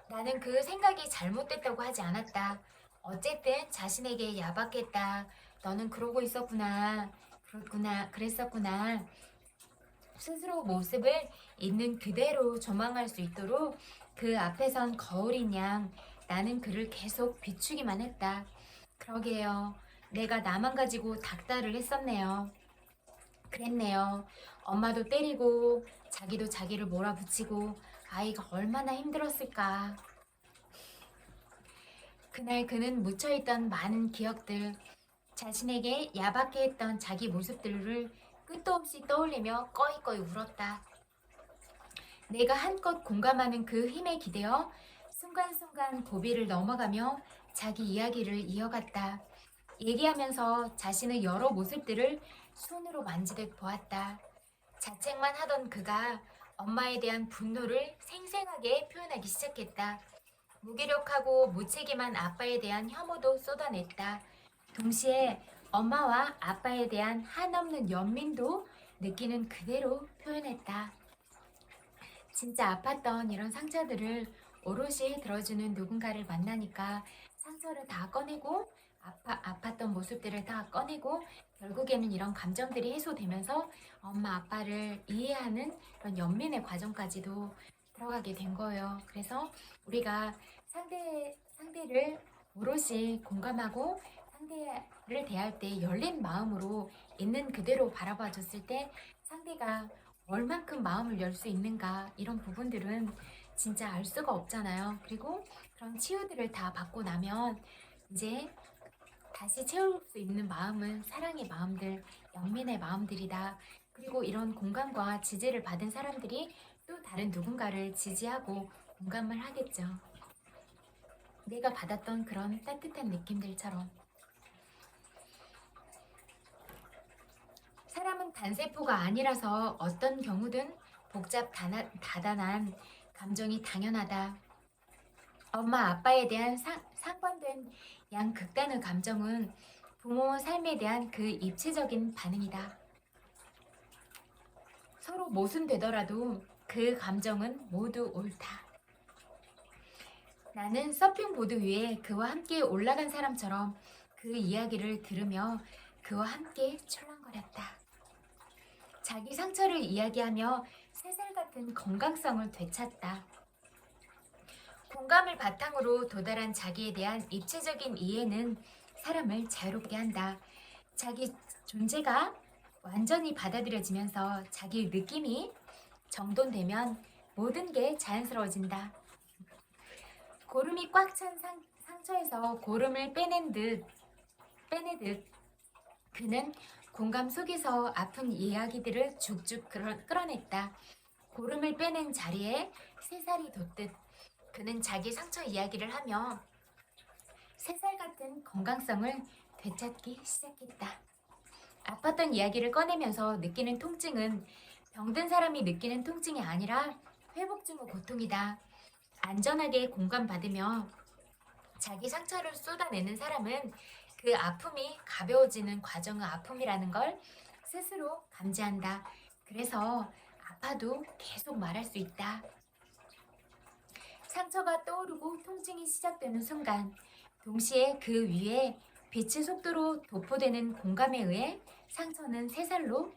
나는 그 생각이 잘못됐다고 하지 않았다. 어쨌든 자신에게 야박했다. 너는 그러고 있었구나. 그랬었구나. 스스로 모습을 있는 그대로 조망할 수 있도록 그 앞에선 거울인 양 나는 그를 계속 비추기만 했다. 그러게요. 내가 나만 가지고 닥달을 했었네요. 그랬네요. 엄마도 때리고 자기도 자기를 몰아붙이고 아이가 얼마나 힘들었을까. 그날 그는 묻혀있던 많은 기억들, 자신에게 야박해 했던 자기 모습들을 끝도 없이 떠올리며 꺼이꺼이 울었다. 내가 한껏 공감하는 그 힘에 기대어 순간순간 고비를 넘어가며 자기 이야기를 이어갔다. 얘기하면서 자신의 여러 모습들을 손으로 만지듯 보았다. 자책만 하던 그가 엄마에 대한 분노를 생생하게 표현하기 시작했다. 무기력하고 무책임한 아빠에 대한 혐오도 쏟아냈다. 동시에 엄마와 아빠에 대한 한없는 연민도 느끼는 그대로 표현했다. 진짜 아팠던 이런 상처들을 오롯이 들어주는 누군가를 만나니까 상처를 다 꺼내고 아팠던 모습들을 다 꺼내고 결국에는 이런 감정들이 해소되면서 엄마 아빠를 이해하는 그런 연민의 과정까지도 들어가게 된 거예요. 그래서 우리가 상대를 오롯이 공감하고 상대를 대할 때 열린 마음으로 있는 그대로 바라봐 줬을 때 상대가 얼만큼 마음을 열 수 있는가 이런 부분들은 진짜 알 수가 없잖아요. 그리고 그런 치유들을 다 받고 나면 이제 다시 채울 수 있는 마음은 사랑의 마음들, 연민의 마음들이다. 그리고 이런 공감과 지지를 받은 사람들이 또 다른 누군가를 지지하고 공감을 하겠죠. 내가 받았던 그런 따뜻한 느낌들처럼. 사람은 꼭 단세포가 아니라서 어떤 경우든 다단한 감정이 당연하다. 엄마 아빠에 대한 상반된 양극단의 감정은 부모 삶에 대한 그 입체적인 반응이다. 서로 모순되더라도 그 감정은 모두 옳다. 나는 서핑보드 위에 그와 함께 올라간 사람처럼 그 이야기를 들으며 그와 함께 출렁거렸다. 자기 상처를 이야기하며 새살 같은 건강성을 되찾다. 공감을 바탕으로 도달한 자기에 대한 입체적인 이해는 사람을 자유롭게 한다. 자기 존재가 완전히 받아들여지면서 자기 느낌이 정돈되면 모든 게 자연스러워진다. 고름이 꽉 찬 상처에서 고름을 빼내듯 그는 공감 속에서 아픈 이야기들을 쭉쭉 끌어냈다. 고름을 빼낸 자리에 새살이 돋듯 그는 자기 상처 이야기를 하며 새살 같은 건강성을 되찾기 시작했다. 아팠던 이야기를 꺼내면서 느끼는 통증은 병든 사람이 느끼는 통증이 아니라 회복 중의 고통이다. 안전하게 공감받으며 자기 상처를 쏟아내는 사람은 그 아픔이 가벼워지는 과정의 아픔이라는 걸 스스로 감지한다. 그래서 아파도 계속 말할 수 있다. 상처가 떠오르고 통증이 시작되는 순간 동시에 그 위에 빛의 속도로 도포되는 공감에 의해 상처는 새살로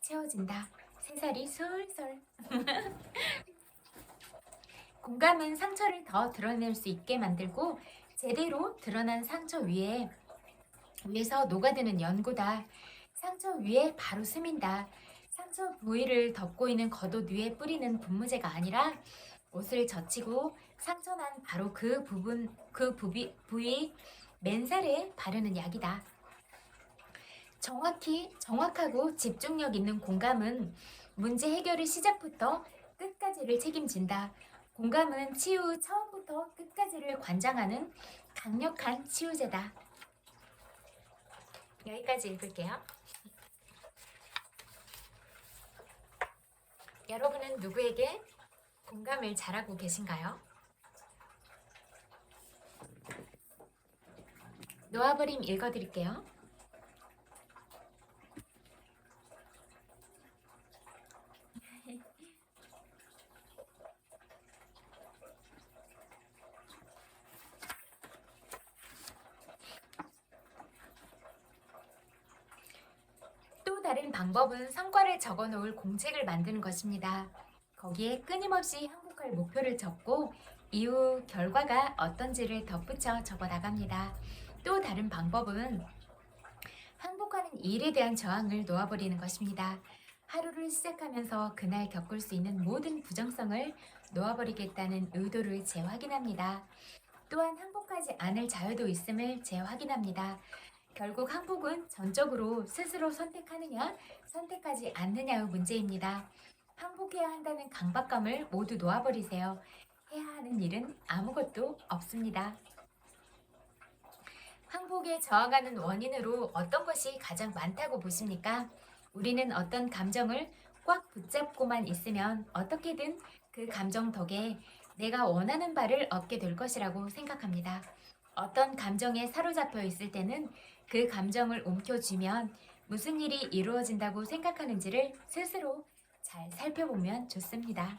채워진다. 새살이 솔솔. 공감은 상처를 더 드러낼 수 있게 만들고 제대로 드러난 상처 위에서 녹아드는 연고다. 상처 위에 바로 스민다. 상처 부위를 덮고 있는 겉옷 위에 뿌리는 분무제가 아니라 옷을 젖히고 상처난 바로 그 부위 맨살에 바르는 약이다. 정확하고 집중력 있는 공감은 문제 해결의 시작부터 끝까지를 책임진다. 공감은 치유 처음부터 끝까지를 관장하는 강력한 치유제다. 여기까지 읽을게요. 여러분은 누구에게 공감을 잘하고 계신가요? 놓아버림 읽어드릴게요. 또 다른 방법은 성과를 적어놓을 공책을 만드는 것입니다. 거기에 끊임없이 항복할 목표를 적고 이후 결과가 어떤지를 덧붙여 적어 나갑니다. 또 다른 방법은 항복하는 일에 대한 저항을 놓아버리는 것입니다. 하루를 시작하면서 그날 겪을 수 있는 모든 부정성을 놓아버리겠다는 의도를 재확인합니다. 또한 항복하지 않을 자유도 있음을 재확인합니다. 결국 항복은 전적으로 스스로 선택하느냐, 선택하지 않느냐의 문제입니다. 항복해야 한다는 강박감을 모두 놓아버리세요. 해야 하는 일은 아무것도 없습니다. 항복에 저항하는 원인으로 어떤 것이 가장 많다고 보십니까? 우리는 어떤 감정을 꽉 붙잡고만 있으면 어떻게든 그 감정 덕에 내가 원하는 바를 얻게 될 것이라고 생각합니다. 어떤 감정에 사로잡혀 있을 때는 그 감정을 움켜쥐면 무슨 일이 이루어진다고 생각하는지를 스스로 잘 살펴보면 좋습니다.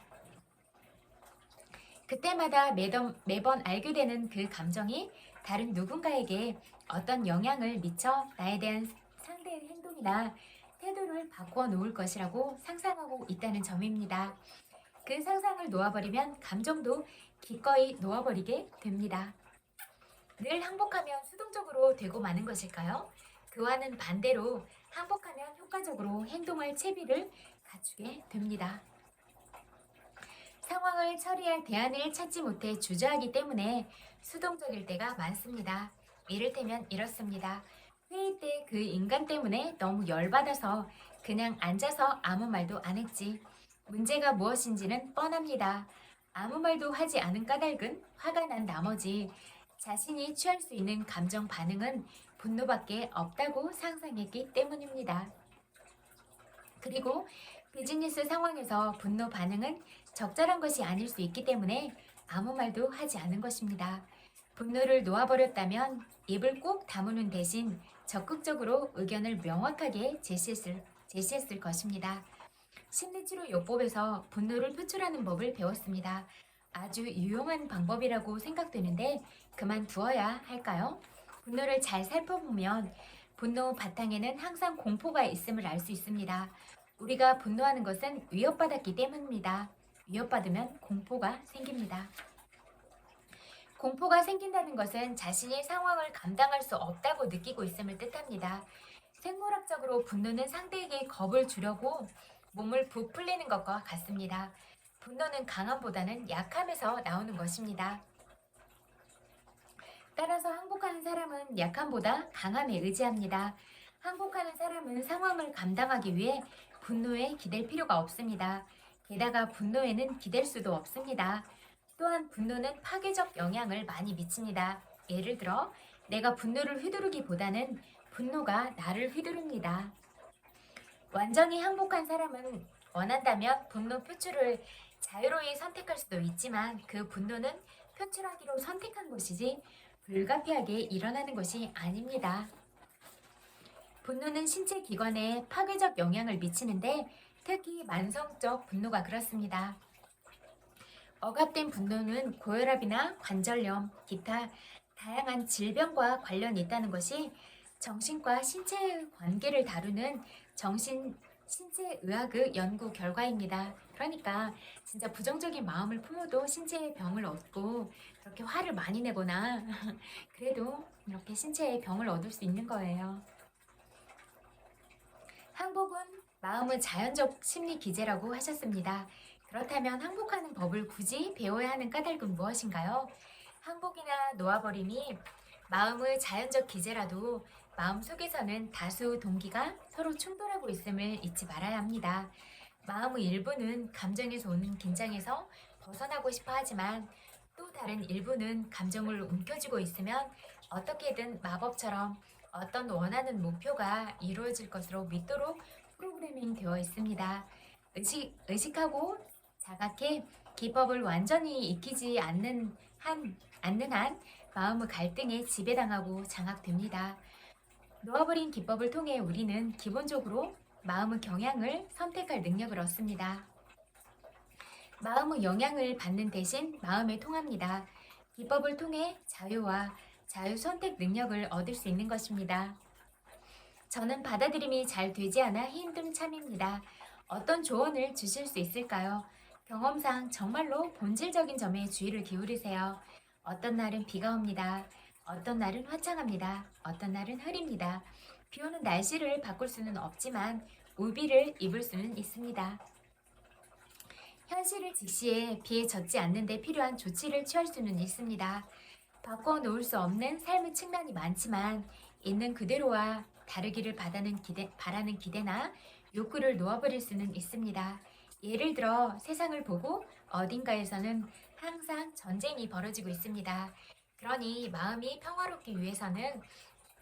그때마다 매번 알게 되는 그 감정이 다른 누군가에게 어떤 영향을 미쳐 나에 대한 상대의 행동이나 태도를 바꾸어 놓을 것이라고 상상하고 있다는 점입니다. 그 상상을 놓아버리면 감정도 기꺼이 놓아버리게 됩니다. 늘 항복하면 수동적으로 되고 마는 것일까요? 그와는 반대로 항복하면 효과적으로 행동할 채비를 갖추게 됩니다. 상황을 처리할 대안을 찾지 못해 주저하기 때문에 수동적일 때가 많습니다. 이를테면 이렇습니다. 회의 때 그 인간 때문에 너무 열받아서 그냥 앉아서 아무 말도 안 했지. 문제가 무엇인지는 뻔합니다. 아무 말도 하지 않은 까닭은 화가 난 나머지 자신이 취할 수 있는 감정 반응은 분노밖에 없다고 상상했기 때문입니다. 그리고 비즈니스 상황에서 분노 반응은 적절한 것이 아닐 수 있기 때문에 아무 말도 하지 않은 것입니다. 분노를 놓아버렸다면 입을 꼭 다무는 대신 적극적으로 의견을 명확하게 제시했을 것입니다. 심리치료 요법에서 분노를 표출하는 법을 배웠습니다. 아주 유용한 방법이라고 생각되는데 그만두어야 할까요? 분노를 잘 살펴보면 분노 바탕에는 항상 공포가 있음을 알 수 있습니다. 우리가 분노하는 것은 위협받았기 때문입니다. 위협받으면 공포가 생깁니다. 공포가 생긴다는 것은 자신이 상황을 감당할 수 없다고 느끼고 있음을 뜻합니다. 생물학적으로 분노는 상대에게 겁을 주려고 몸을 부풀리는 것과 같습니다. 분노는 강함보다는 약함에서 나오는 것입니다. 따라서 항복하는 사람은 약함보다 강함에 의지합니다. 항복하는 사람은 상황을 감당하기 위해 분노에 기댈 필요가 없습니다. 게다가 분노에는 기댈 수도 없습니다. 또한 분노는 파괴적 영향을 많이 미칩니다. 예를 들어 내가 분노를 휘두르기보다는 분노가 나를 휘두릅니다. 완전히 항복한 사람은 원한다면 분노 표출을 자유로이 선택할 수도 있지만 그 분노는 표출하기로 선택한 것이지 불가피하게 일어나는 것이 아닙니다. 분노는 신체 기관에 파괴적 영향을 미치는데 특히 만성적 분노가 그렇습니다. 억압된 분노는 고혈압이나 관절염, 기타 다양한 질병과 관련이 있다는 것이 정신과 신체의 관계를 다루는 신체의학의 연구 결과입니다. 그러니까 진짜 부정적인 마음을 품어도 신체의 병을 얻고 그렇게 화를 많이 내거나 그래도 이렇게 신체의 병을 얻을 수 있는 거예요. 항복은 마음의 자연적 심리 기제라고 하셨습니다. 그렇다면 항복하는 법을 굳이 배워야 하는 까닭은 무엇인가요? 항복이나 놓아버림이 마음의 자연적 기제라도 마음속에서는 다수 동기가 서로 충돌하고 있음을 잊지 말아야 합니다. 마음의 일부는 감정에서 오는 긴장에서 벗어나고 싶어 하지만 또 다른 일부는 감정을 움켜쥐고 있으면 어떻게든 마법처럼 어떤 원하는 목표가 이루어질 것으로 믿도록 프로그래밍 되어 있습니다. 의식하고 자각해 기법을 완전히 익히지 않는 한 마음의 갈등에 지배당하고 장악됩니다. 놓아버린 기법을 통해 우리는 기본적으로 마음의 경향을 선택할 능력을 얻습니다. 마음의 영향을 받는 대신 마음에 통합니다. 기법을 통해 자유와 자유 선택 능력을 얻을 수 있는 것입니다. 저는 받아들임이 잘 되지 않아 힘든 참입니다. 어떤 조언을 주실 수 있을까요? 경험상 정말로 본질적인 점에 주의를 기울이세요. 어떤 날은 비가 옵니다. 어떤 날은 화창합니다. 어떤 날은 흐립니다. 비 오는 날씨를 바꿀 수는 없지만 우비를 입을 수는 있습니다. 현실을 직시해 비에 젖지 않는 데 필요한 조치를 취할 수는 있습니다. 바꿔놓을 수 없는 삶의 측면이 많지만 있는 그대로와 다르기를 바라는 기대나 욕구를 놓아버릴 수는 있습니다. 예를 들어 세상을 보고 어딘가에서는 항상 전쟁이 벌어지고 있습니다. 그러니 마음이 평화롭기 위해서는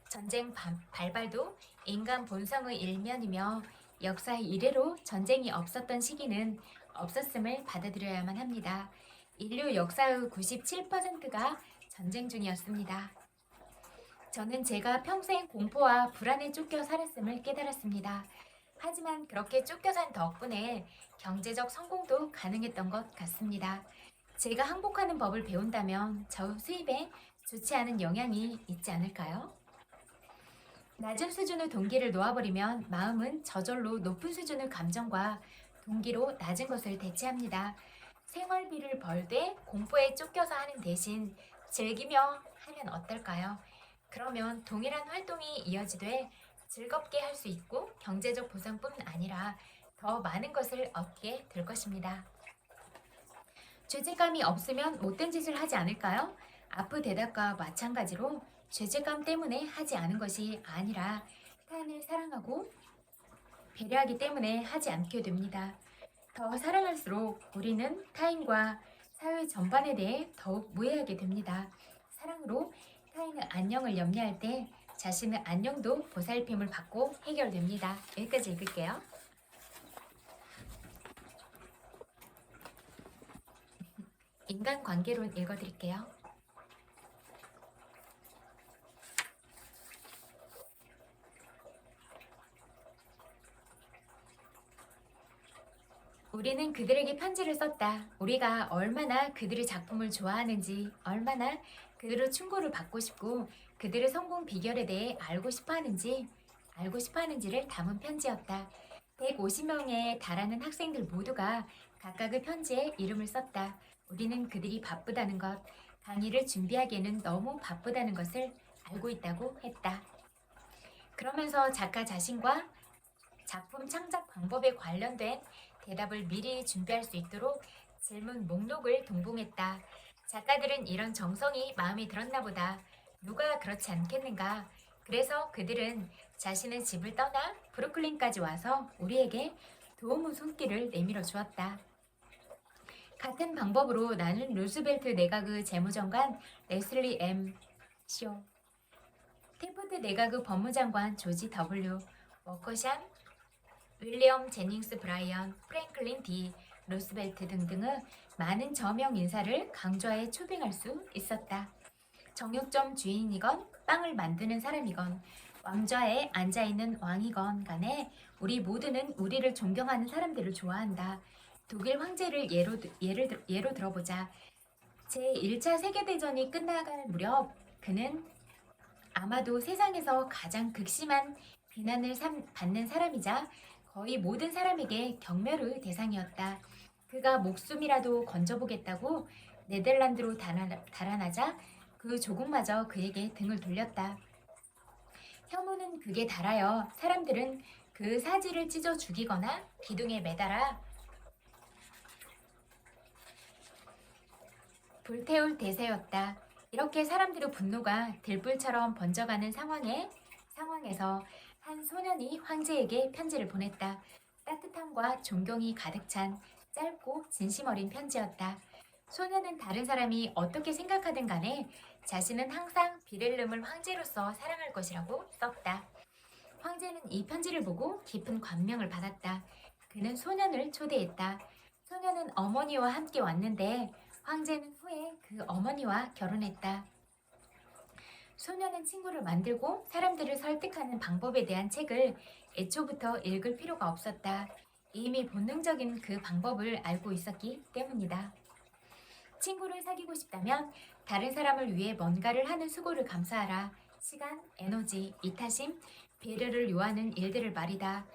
전쟁 발발도 인간 본성의 일면이며 역사의 이래로 전쟁이 없었던 시기는 없었음을 받아들여야만 합니다. 인류 역사의 97%가 전쟁 중이었습니다. 저는 제가 평생 공포와 불안에 쫓겨 살았음을 깨달았습니다. 하지만 그렇게 쫓겨 산 덕분에 경제적 성공도 가능했던 것 같습니다. 제가 항복하는 법을 배운다면 저 수입에 좋지 않은 영향이 있지 않을까요? 낮은 수준의 동기를 놓아버리면 마음은 저절로 높은 수준의 감정과 동기로 낮은 것을 대체합니다. 생활비를 벌되 공포에 쫓겨서 하는 대신 즐기며 하면 어떨까요? 그러면 동일한 활동이 이어지되 즐겁게 할 수 있고 경제적 보상뿐 아니라 더 많은 것을 얻게 될 것입니다. 죄책감이 없으면 못된 짓을 하지 않을까요? 아프 대답과 마찬가지로 죄책감 때문에 하지 않은 것이 아니라 타인을 사랑하고 배려하기 때문에 하지 않게 됩니다. 더 사랑할수록 우리는 타인과 사회 전반에 대해 더욱 무해하게 됩니다. 사랑으로 타인의 안녕을 염려할 때 자신의 안녕도 보살핌을 받고 해결됩니다. 여기까지 읽을게요. 인간관계론 읽어드릴게요. 우리는 그들에게 편지를 썼다. 우리가 얼마나 그들의 작품을 좋아하는지, 얼마나 그들의 충고를 받고 싶고 그들의 성공 비결에 대해 알고 싶어 하는지를 담은 편지였다. 150명에 달하는 학생들 모두가 각각의 편지에 이름을 썼다. 우리는 그들이 바쁘다는 것, 강의를 준비하기에는 너무 바쁘다는 것을 알고 있다고 했다. 그러면서 작가 자신과 작품 창작 방법에 관련된 대답을 미리 준비할 수 있도록 질문 목록을 동봉했다. 작가들은 이런 정성이 마음에 들었나 보다. 누가 그렇지 않겠는가? 그래서 그들은 자신의 집을 떠나 브루클린까지 와서 우리에게 도움의 손길을 내밀어 주었다. 같은 방법으로 나는 루스벨트 내각의 재무장관 레슬리 M. 쇼, 테프트 내각의 법무장관 조지 W. 워커샴, 윌리엄 제닝스 브라이언, 프랭클린 D. 루스벨트 등등의 많은 저명 인사를 강좌에 초빙할 수 있었다. 정육점 주인이건 빵을 만드는 사람이건 왕좌에 앉아있는 왕이건 간에 우리 모두는 우리를 존경하는 사람들을 좋아한다. 독일 황제를 예로 들어보자. 제1차 세계대전이 끝나갈 무렵 그는 아마도 세상에서 가장 극심한 비난을 받는 사람이자 거의 모든 사람에게 경멸의 대상이었다. 그가 목숨이라도 건져보겠다고 네덜란드로 달아나자 그 조국마저 그에게 등을 돌렸다. 혐오는 극에 달하여 사람들은 그 사지를 찢어 죽이거나 기둥에 매달아 불태울 대세였다. 이렇게 사람들의 분노가 들불처럼 번져가는 상황에서 한 소년이 황제에게 편지를 보냈다. 따뜻함과 존경이 가득 찬 짧고 진심 어린 편지였다. 소년은 다른 사람이 어떻게 생각하든 간에 자신은 항상 비렐름을 황제로서 사랑할 것이라고 썼다. 황제는 이 편지를 보고 깊은 감명을 받았다. 그는 소년을 초대했다. 소년은 어머니와 함께 왔는데 황제는 후에 그 어머니와 결혼했다. 소년은 친구를 만들고 사람들을 설득하는 방법에 대한 책을 애초부터 읽을 필요가 없었다. 이미 본능적인 그 방법을 알고 있었기 때문이다. 친구를 사귀고 싶다면 다른 사람을 위해 뭔가를 하는 수고를 감사하라. 시간, 에너지, 이타심, 배려를 요하는 일들을 말이다.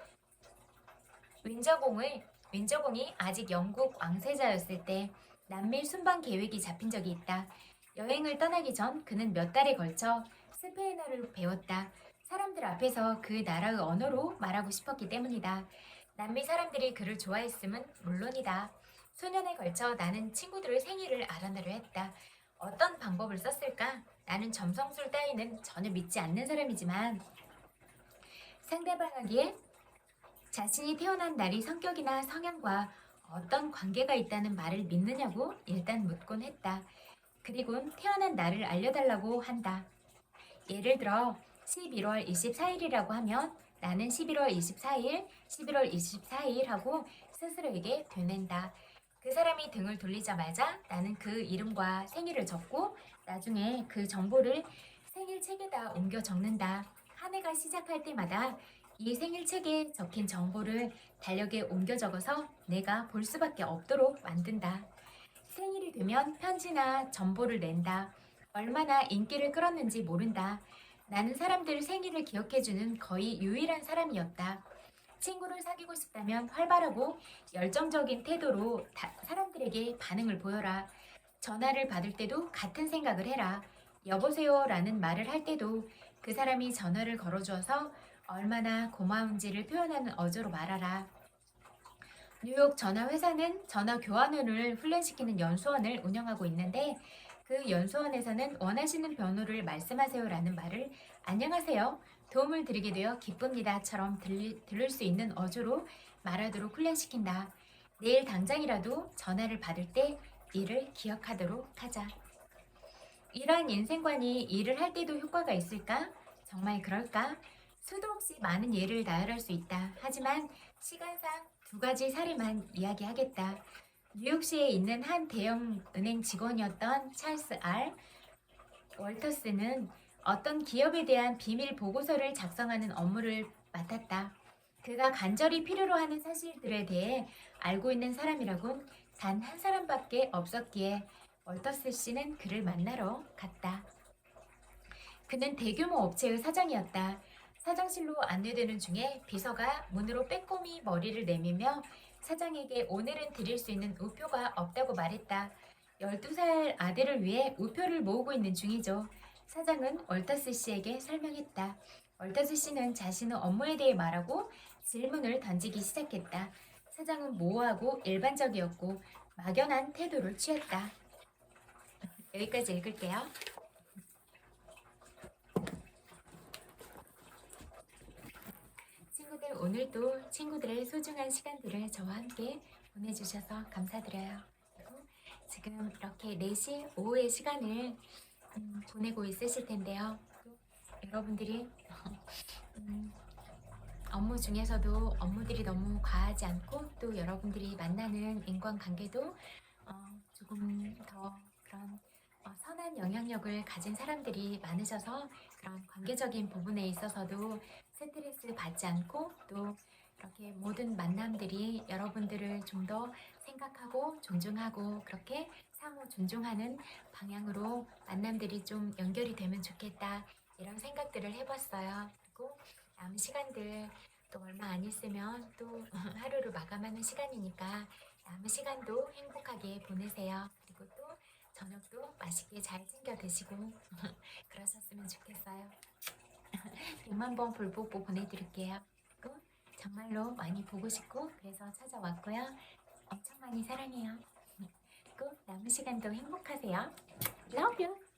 윈저공이 아직 영국 왕세자였을 때 남미 순방 계획이 잡힌 적이 있다. 여행을 떠나기 전 그는 몇 달에 걸쳐 스페인어를 배웠다. 사람들 앞에서 그 나라의 언어로 말하고 싶었기 때문이다. 남미 사람들이 그를 좋아했음은 물론이다. 수년에 걸쳐 나는 친구들의 생일을 알아내려 했다. 어떤 방법을 썼을까? 나는 점성술 따위는 전혀 믿지 않는 사람이지만 상대방에게 자신이 태어난 날이 성격이나 성향과 어떤 관계가 있다는 말을 믿느냐고 일단 묻곤 했다. 그리곤 태어난 날을 알려달라고 한다. 예를 들어 11월 24일이라고 하면 나는 11월 24일 하고 스스로에게 되낸다. 그 사람이 등을 돌리자마자 나는 그 이름과 생일을 적고 나중에 그 정보를 생일책에다 옮겨 적는다. 한 해가 시작할 때마다 이 생일책에 적힌 정보를 달력에 옮겨 적어서 내가 볼 수밖에 없도록 만든다. 생일이 되면 편지나 전보를 낸다. 얼마나 인기를 끌었는지 모른다. 나는 사람들 생일을 기억해주는 거의 유일한 사람이었다. 친구를 사귀고 싶다면 활발하고 열정적인 태도로 사람들에게 반응을 보여라. 전화를 받을 때도 같은 생각을 해라. 여보세요 라는 말을 할 때도 그 사람이 전화를 걸어주어서 얼마나 고마운지를 표현하는 어조로 말하라. 뉴욕 전화회사는 전화 교환원을 훈련시키는 연수원을 운영하고 있는데 그 연수원에서는 원하시는 번호를 말씀하세요 라는 말을 안녕하세요, 도움을 드리게 되어 기쁩니다처럼 들을 수 있는 어조로 말하도록 훈련시킨다. 내일 당장이라도 전화를 받을 때 이를 기억하도록 하자. 이러한 인생관이 일을 할 때도 효과가 있을까? 정말 그럴까? 수도 없이 많은 예를 나열할 수 있다. 하지만 시간상 두 가지 사례만 이야기하겠다. 뉴욕시에 있는 한 대형 은행 직원이었던 찰스 R. 월터스는 어떤 기업에 대한 비밀 보고서를 작성하는 업무를 맡았다. 그가 간절히 필요로 하는 사실들에 대해 알고 있는 사람이라곤 단 한 사람밖에 없었기에 월터스 씨는 그를 만나러 갔다. 그는 대규모 업체의 사장이었다. 사장실로 안내되는 중에 비서가 문으로 빼꼼히 머리를 내밀며 사장에게 오늘은 드릴 수 있는 우표가 없다고 말했다. 12살 아들을 위해 우표를 모으고 있는 중이죠. 사장은 월터스 씨에게 설명했다. 월터스 씨는 자신의 업무에 대해 말하고 질문을 던지기 시작했다. 사장은 모호하고 일반적이었고 막연한 태도를 취했다. 여기까지 읽을게요. 친구들, 오늘도 친구들의 소중한 시간들을 저와 함께 보내주셔서 감사드려요. 그리고 지금 이렇게 4시 오후의 시간을 보내고 있으실 텐데요. 또 여러분들이 업무 중에서도 업무들이 너무 과하지 않고 또 여러분들이 만나는 인간관계도 조금 더 그런 선한 영향력을 가진 사람들이 많으셔서 그런 관계적인 부분에 있어서도 스트레스 받지 않고 또 이렇게 모든 만남들이 여러분들을 좀 더 생각하고 존중하고 그렇게 상호 존중하는 방향으로 만남들이 좀 연결이 되면 좋겠다 이런 생각들을 해봤어요. 그리고 남은 시간들 또 얼마 안 있으면 또 하루를 마감하는 시간이니까 남은 시간도 행복하게 보내세요. 그리고 또 저녁도 맛있게 잘 챙겨 드시고 그러셨으면 좋겠어요. 100만 번 불뽀뽀 보내드릴게요. 그리고 정말로 많이 보고 싶고 그래서 찾아왔고요. 엄청 많이 사랑해요. 그리고 남은 시간도 행복하세요. Love you.